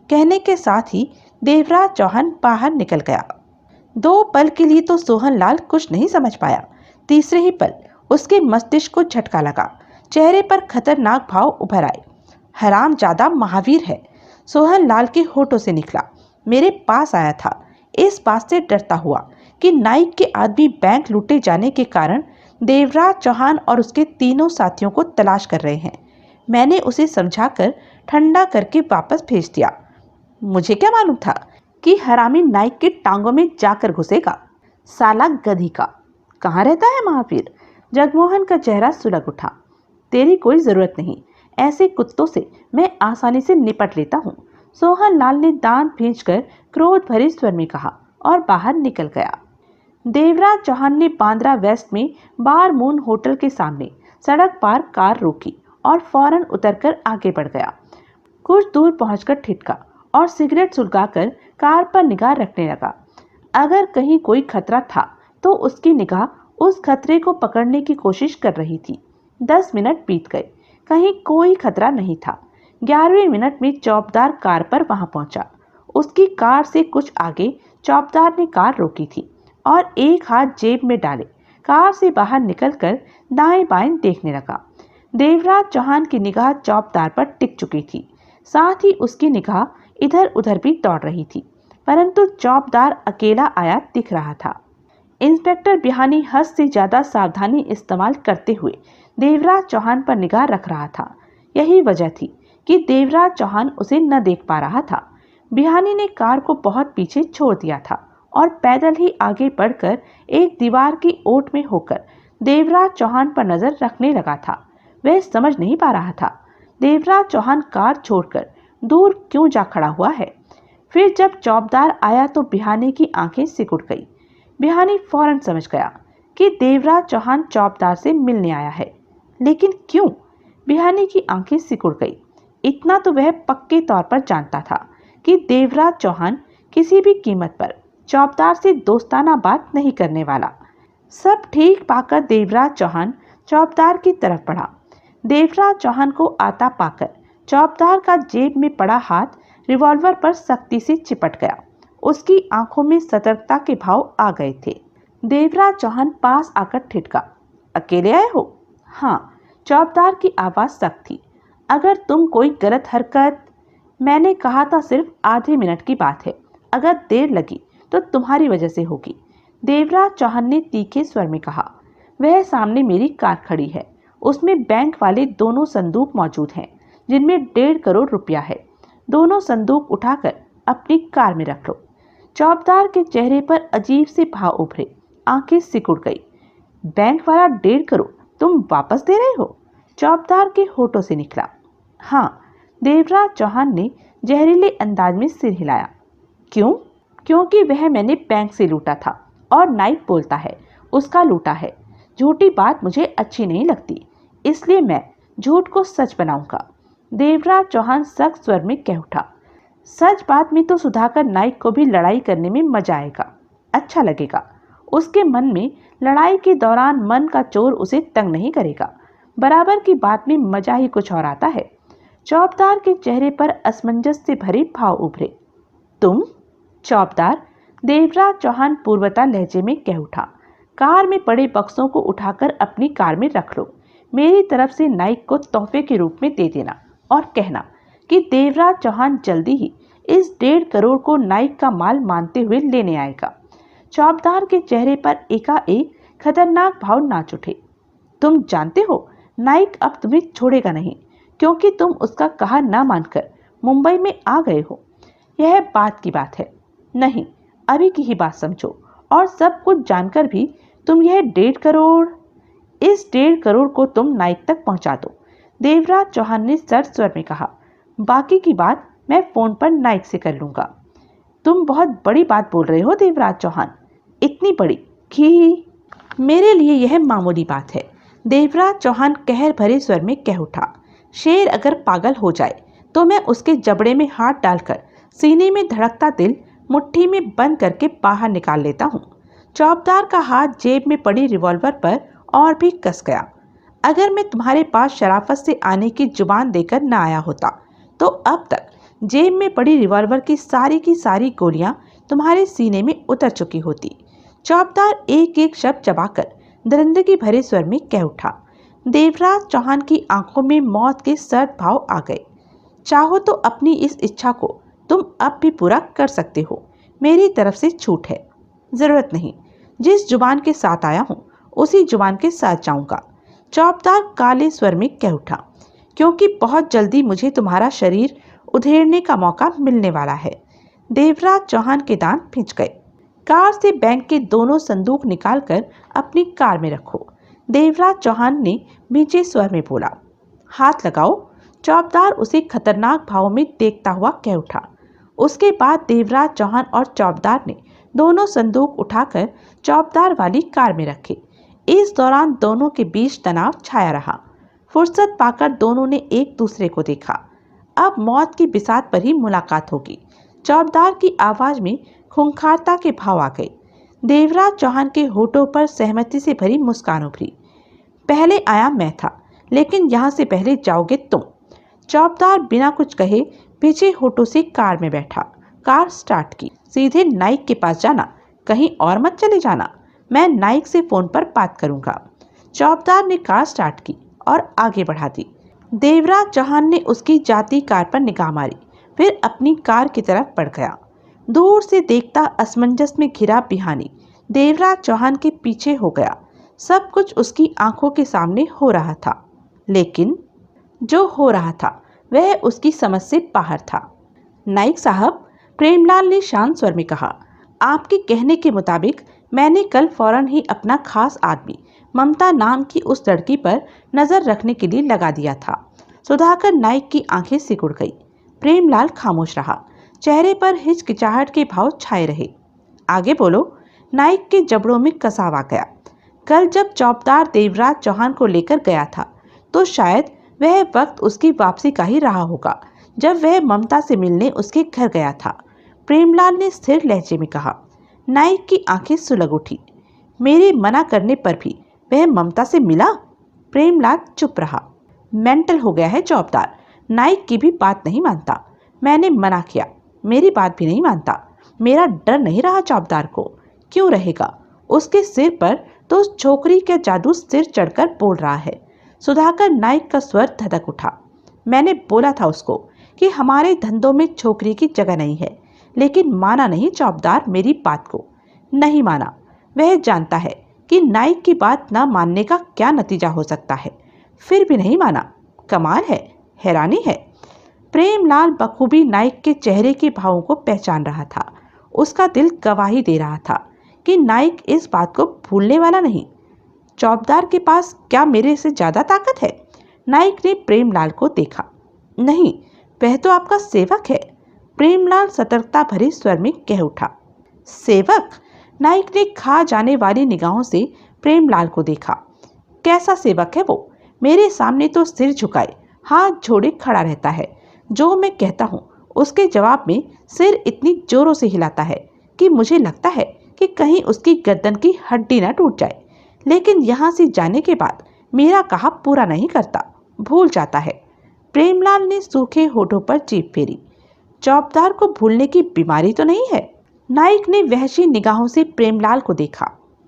कहने के साथ ही देवराज चौहान बाहर निकल गया। 2 पल के लिए तो सोहन लाल कुछ नहीं समझ पाया। तीसरे ही पल उसके मस्तिष्क को झटका लगा। चेहरे पर खतरनाक भाव उभर आए। हरामजादा महावीर है, सोहन लाल के होठों से निकला। मेरे पास आया था इस बात से डरता हुआ कि नाइक के आदमी बैंक लूटे जाने के कारण देवराज चौहान और उसके तीनों साथियों को तलाश कर रहे हैं। मैंने उसे समझाकर ठंडा करके वापस भेज दिया। मुझे क्या मालूम था कि हरामी नाइक के टांगों में जाकर घुसेगा। साला गधी का। कहाँ रहता है महावीर? जगमोहन का चेहरा सुलग उठा। तेरी कोई जरूरत नहीं, ऐसे कुत्तों से मैं आसानी से निपट लेता हूँ। सोहन लाल ने दांत भींचकर क्रोध भरे स्वर में कहा और बाहर निकल गया। देवराज चौहान ने बांद्रा वेस्ट में बार मून होटल के सामने सड़क पार कार रोकी और फौरन उतरकर आगे बढ़ गया। कुछ दूर पहुंचकर ठिठका और सिगरेट सुलगाकर कार पर निगाह रखने लगा। अगर कहीं कोई खतरा था तो उसकी निगाह उस खतरे को पकड़ने की कोशिश कर रही थी। 10 मिनट बीत गए, कहीं कोई खतरा नहीं था। 11वें मिनट में चौबदार कार पर वहां पहुंचा। उसकी कार से कुछ आगे चौबदार ने कार रोकी थी और एक हाथ जेब में डाले कार से बाहर निकलकर दाएं बाएं देखने लगा। देवराज चौहान की निगाह चौबदार पर टिक चुकी थी, साथ ही उसकी निगाह इधर उधर भी दौड़ रही थी, परंतु चौबदार अकेला आया दिख रहा था। इंस्पेक्टर बिहानी हद से ज्यादा सावधानी इस्तेमाल करते हुए देवराज चौहान पर निगाह रख रहा था। यही वजह थी कि देवराज चौहान उसे न देख पा रहा था। बिहानी ने कार को बहुत पीछे छोड़ दिया था और पैदल ही आगे बढ़कर एक दीवार की ओट में होकर देवराज चौहान पर नजर रखने लगा था। वह समझ नहीं पा रहा था देवराज चौहान कार छोड़कर दूर क्यों जा खड़ा हुआ है। फिर जब चौबदार आया तो बिहानी की आंखें सिकुड़ गई। बिहानी फौरन समझ गया कि देवराज चौहान चौबदार से मिलने आया है, लेकिन क्यों? बिहानी की आंखें सिकुड़ गई। इतना तो वह पक्के तौर पर जानता था कि देवराज चौहान किसी भी कीमत पर चौबदार से दोस्ताना बात नहीं करने वाला। सब ठीक पाकर देवराज चौहान चौबदार की तरफ बढ़ा। देवराज चौहान को आता पाकर चौबदार का जेब में पड़ा हाथ रिवॉल्वर पर सख्ती से चिपट गया। उसकी आंखों में सतर्कता के भाव आ गए थे। देवराज चौहान पास आकर ठिठका, अकेले आए हो? हाँ, चौबदार की आवाज सख्त थी। अगर तुम कोई गलत हरकत, मैंने कहा था सिर्फ आधे मिनट की बात है, अगर देर लगी तो तुम्हारी वजह से होगी, देवराज चौहान ने तीखे स्वर में कहा। वह सामने मेरी कार खड़ी है, उसमें बैंक वाले दोनों संदूक मौजूद हैं जिनमें 1.5 करोड़ रुपया है। दोनों संदूक उठाकर अपनी कार में रख लो। चौबदार के चेहरे पर अजीब से भाव उभरे, आंखें सिकुड़ गई। बैंक वाला 1.5 करोड़ तुम वापस दे रहे हो? चौबदार के होठों से निकला। हाँ, देवराज चौहान ने जहरीले अंदाज में सिर हिलाया। क्यों? क्योंकि वह मैंने बैंक से लूटा था और नाइक बोलता है उसका लूटा है। झूठी बात मुझे अच्छी नहीं लगती, इसलिए मैं झूठ को सच बनाऊंगा, देवराज चौहान सख्त स्वर में कह उठा। सच बात में तो सुधाकर नाइक को भी लड़ाई करने में मजा आएगा, अच्छा लगेगा। उसके मन में लड़ाई के दौरान मन का चोर उसे तंग नहीं करेगा। बराबर की बात में मजा ही कुछ और आता है। चौबदार के चेहरे पर असमंजस से भरे भाव उभरे। तुम? चौबदार, देवराज चौहान पूर्वता लहजे में कह उठा। कार में पड़े बक्सों को उठाकर अपनी कार में रख लो। मेरी तरफ से नाइक को तोहफे के रूप में दे देना और कहना कि देवराज चौहान जल्दी ही इस 1.5 करोड़ को नाइक का माल मानते हुए लेने आएगा। चौबदार के चेहरे पर एकाएक खतरनाक भाव नाच उठे। तुम जानते हो नाइक अब तुम्हें छोड़ेगा नहीं, क्योंकि तुम उसका कहा ना मानकर मुंबई में आ गए हो। यह बात की बात है, नहीं अभी की ही बात समझो। और सब कुछ जानकर भी तुम यह 1.5 करोड़, इस 1.5 करोड़ को तुम नाइक तक पहुंचा दो, देवराज चौहान ने सर्द स्वर में कहा। बाकी की बात मैं फोन पर नाइक से कर लूंगा। तुम बहुत बड़ी बात बोल रहे हो देवराज चौहान, इतनी बड़ी कि मेरे लिए यह मामूली बात है, देवराज चौहान कहर भरे स्वर में कह उठा। शेर अगर पागल हो जाए तो मैं उसके जबड़े में हाथ डालकर सीने में धड़कता दिल मुट्ठी में बंद करके बाहर निकाल लेता हूँ। चौबदार का हाथ जेब में पड़ी रिवॉल्वर पर और भी कस गया। अगर मैं तुम्हारे पास शराफत से आने की जुबान देकर न आया होता तो अब तक जेब में पड़ी रिवॉल्वर की सारी गोलियां तुम्हारे सीने में उतर चुकी होती। चौबदार एक एक शब्द चबाकर दरिंदगी भरे स्वर में कह उठा। देवराज चौहान की आंखों में मौत के सर्द भाव आ गए। चाहो तो अपनी इस इच्छा को तुम अब भी पूरा कर सकते हो, मेरी तरफ से छूट है। जरूरत नहीं, जिस जुबान के साथ आया हूँ उसी जुबान के साथ जाऊंगा, चौबदार काले स्वर में कह उठा, क्योंकि बहुत जल्दी मुझे तुम्हारा शरीर उधेड़ने का मौका मिलने वाला है। देवराज चौहान के दांत पिंच गए। कार से बैंक के दोनों संदूक निकालकर अपनी कार में रखो, देवराज चौहान ने नीचे स्वर में बोला। हाथ लगाओ, चौबदार उसे खतरनाक भाव में देखता हुआ कह उठा। उसके बाद देवराज चौहान और चौबदार ने दोनों संदूक उठाकर चौबदार वाली कार में रखे। इस दौरान दोनों के बीच तनाव छाया रहा। फुर्सत पाकर दोनों ने एक दूसरे को देखा। अब मौत की बिसात पर ही मुलाकात होगी। चौबदार की आवाज में खूंखारता के भाव आ गए। देवराज चौहान के होठों पर सहमति से भरी मुस्कान उभरी। पहले आया मैं था, लेकिन यहाँ से पहले जाओगे तुम। चौबदार बिना कुछ कहे पीछे होठों से कार में बैठा। कार स्टार्ट की। सीधे नाइक के पास जाना, कहीं और मत चले जाना, मैं नाइक से फोन पर बात करूंगा। चौबदार ने कार स्टार्ट की और आगे बढ़ा दी। देवराज चौहान ने उसकी जाती कार पर निगाह मारी, फिर अपनी कार की तरफ बढ़ गया। दूर से देखता असमंजस में घिरा बिहानी देवराज चौहान के पीछे हो गया। सब कुछ उसकी आंखों के सामने हो रहा था, लेकिन जो हो रहा था वह उसकी समझ से बाहर था। नाइक साहब, प्रेमलाल ने शांत स्वर में कहा, आपके कहने के मुताबिक मैंने कल फौरन ही अपना खास आदमी ममता नाम की उस लड़की पर नजर रखने के लिए लगा दिया था। सुधाकर नाइक की आंखें सिकुड़ गई। प्रेमलाल खामोश रहा। चेहरे पर हिचकिचाहट के भाव छाए रहे। आगे बोलो। नाइक के जबड़ों में कसाव आ गया। कल जब चौबदार देवराज चौहान को लेकर गया था, तो शायद वह वक्त उसकी वापसी का ही रहा होगा, जब वह ममता से मिलने उसके घर गया था। प्रेमलाल ने स्थिर लहजे में कहा। नाइक की आंखें सुलग उठी। मेरे मना करने पर भी वह ममता से मिला? प्रेमलाल चुप रहा। मेंटल हो गया है चौबदार, नाइक की भी बात नहीं मानता। मैंने मना किया, मेरी बात भी नहीं मानता। मेरा डर नहीं रहा चौबदार को। क्यों रहेगा? उसके सिर पर तो उस छोकरी का जादू सिर चढ़कर बोल रहा है। सुधाकर नाइक का स्वर धधक उठा। मैंने बोला था उसको कि हमारे धंधों में छोकरी की जगह नहीं है, लेकिन माना नहीं चौबदार मेरी बात को। नहीं माना। वह जानता है कि नाइक की बात न मानने का क्या नतीजा हो सकता है, फिर भी नहीं माना। कमाल है, हैरानी है। प्रेमलाल बखूबी नाइक के चेहरे के भावों को पहचान रहा था। उसका दिल गवाही दे रहा था कि नाइक इस बात को भूलने वाला नहीं। चौबदार के पास क्या मेरे से ज्यादा ताकत है? नाइक ने प्रेमलाल को देखा। नहीं, वह तो आपका सेवक है। प्रेमलाल सतर्कता भरे स्वर में कह उठा। सेवक? नाइक ने खा जाने वाली निगाहों से प्रेमलाल को देखा। कैसा सेवक है वो? मेरे सामने तो सिर झुकाए हाथ जोड़े खड़ा रहता है। जो मैं कहता हूँ उसके जवाब में सिर इतनी जोरों से हिलाता है कि मुझे लगता है कि कहीं उसकी गर्दन की हड्डी न टूट जाए। लेकिन यहाँ से जाने के बाद मेरा कहा पूरा नहीं करता, भूल जाता है। प्रेमलाल ने सूखे होठों पर जीभ फेरी। चौबदार को भूलने की बीमारी तो नहीं है? नाइक ने वहशी निगाहों से प्रेमलाल को देखा।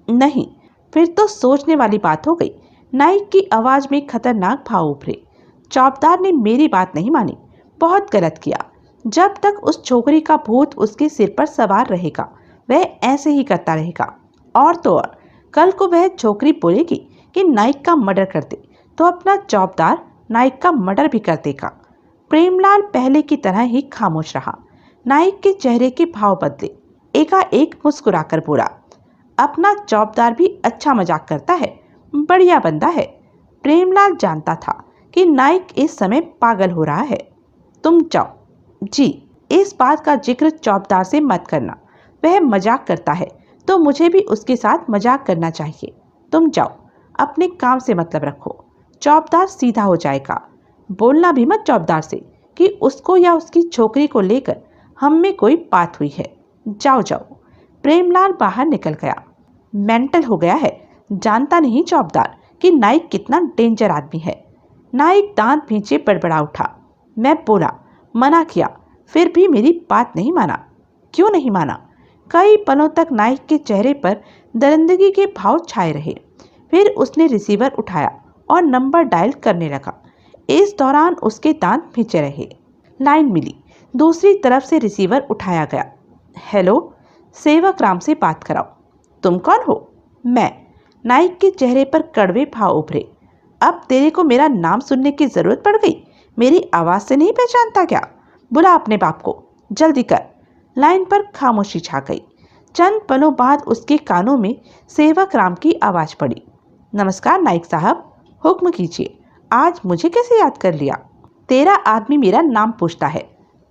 नहीं, फिर तो सोचने वाली बात हो गई। नाइक की आवाज में खतरनाक भाव उभरे। चौबदार ने मेरी बात नहीं मानी, बहुत गलत किया। जब तक उस छोकरी का भूत उसके सिर पर सवार रहेगा, वह ऐसे ही करता रहेगा। और तो और, कल को वह छोकरी बोलेगी कि नाइक का मर्डर कर दे, तो अपना चौबदार नाइक का मर्डर भी कर देगा। प्रेमलाल पहले की तरह ही खामोश रहा। नाइक के चेहरे के भाव बदले। एकाएक मुस्कुराकर बोला, अपना चौबदार भी अच्छा मजाक करता है, बढ़िया बंदा है। प्रेमलाल जानता था कि नाइक इस समय पागल हो रहा है। तुम जाओ। जी, इस बात का जिक्र चौबदार से मत करना। वह मजाक करता है तो मुझे भी उसके साथ मजाक करना चाहिए। तुम जाओ, अपने काम से मतलब रखो। चौबदार सीधा हो जाएगा। बोलना भी मत चौबदार से कि उसको या उसकी छोकरी को लेकर हम में कोई बात हुई है। जाओ जाओ। प्रेमलाल बाहर निकल गया। मेंटल हो गया है, जानता नहीं चौबदार कि नाइक कितना डेंजर आदमी है। नाइक दांत भींचे बड़बड़ा उठा। मैं बोला, मना किया, फिर भी मेरी बात नहीं माना। क्यों नहीं माना? कई पलों तक नाइक के चेहरे पर दरिंदगी के भाव छाए रहे। फिर उसने रिसीवर उठाया और नंबर डायल करने लगा। इस दौरान उसके दांत भींचे रहे। लाइन मिली। दूसरी तरफ से रिसीवर उठाया गया। हेलो, सेवक राम से बात कराओ। तुम कौन हो? मैं। नाइक के चेहरे पर कड़वे भाव उभरे। अब तेरे को मेरा नाम सुनने की जरूरत पड़ गई? मेरी आवाज से नहीं पहचानता क्या? बुला अपने बाप को, जल्दी कर। लाइन पर खामोशी छा गई। चंद पलों बाद उसके कानों में सेवक राम की आवाज पड़ी। नमस्कार नाइक साहब, हुक्म कीजिए। आज मुझे कैसे याद कर लिया? तेरा आदमी मेरा नाम पूछता है।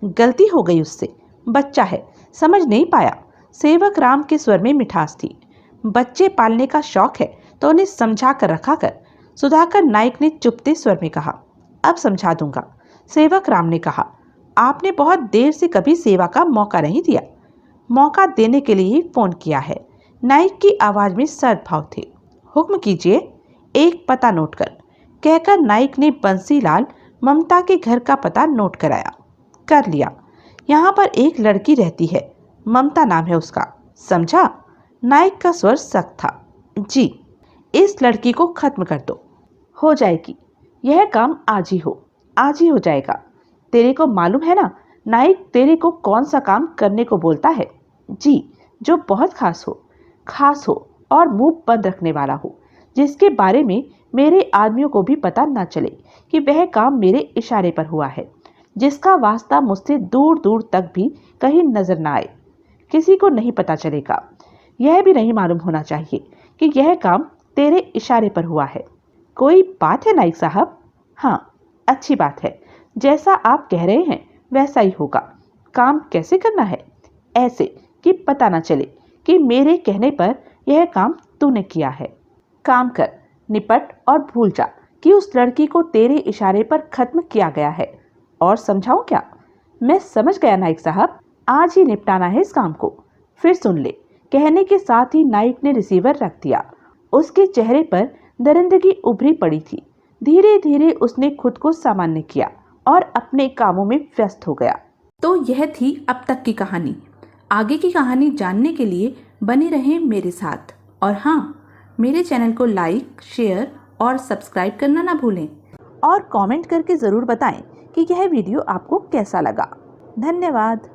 गलती हो गई उससे, बच्चा है, समझ नहीं पाया। सेवक राम के स्वर में मिठास थी। बच्चे पालने का शौक है तो उन्हें समझा कर रखा कर। सुधाकर नाइक ने चुपते स्वर में कहा। अब समझा दूंगा। सेवक राम ने कहा, आपने बहुत देर से कभी सेवा का मौका नहीं दिया। मौका देने के लिए ही फोन किया है। नाइक की आवाज में सर्द भाव थे। हुक्म कीजिए, एक पता नोट कर, कहकर नाइक ने बंसीलाल ममता के घर का पता नोट कराया। कर लिया। यहाँ पर एक लड़की रहती है, ममता नाम है उसका, समझा? नाइक का स्वर सख्त था। जी। इस लड़की को खत्म कर दो। हो जाएगी। यह काम आज ही हो जाएगा। तेरे को मालूम है ना नाइक तेरे को कौन सा काम करने को बोलता है? जी, जो बहुत खास हो और मुंह बंद रखने वाला हो, जिसके बारे में मेरे आदमियों को भी पता न चले कि वह काम मेरे इशारे पर हुआ है, जिसका वास्ता मुझसे दूर दूर तक भी कहीं नजर न आए, किसी को नहीं पता चलेगा। यह भी नहीं मालूम होना चाहिए कि यह काम तेरे इशारे पर हुआ है। कोई बात है नाइक साहब? हाँ, अच्छी बात है। जैसा आप कह रहे हैं वैसा ही होगा। काम कैसे करना है? ऐसे कि पता न चले कि मेरे कहने पर यह काम तूने किया है। काम कर, निपट और भूल जा कि उस लड़की को तेरे इशारे पर खत्म किया गया है। और समझाऊं क्या? मैं समझ गया नाइक साहब, आज ही निपटाना है इस काम को। फिर सुन ले। कहने के साथ ही नाइक ने रिसीवर रख दिया। उसके चेहरे पर दरिंदगी उभरी पड़ी थी। धीरे धीरे उसने खुद को सामान्य किया और अपने कामों में व्यस्त हो गया। तो यह थी अब तक की कहानी। आगे की कहानी जानने के लिए बने रहें मेरे साथ। और हाँ, मेरे चैनल को लाइक, शेयर और सब्सक्राइब करना ना भूलें। और कमेंट करके ज़रूर बताएं कि यह वीडियो आपको कैसा लगा। धन्यवाद।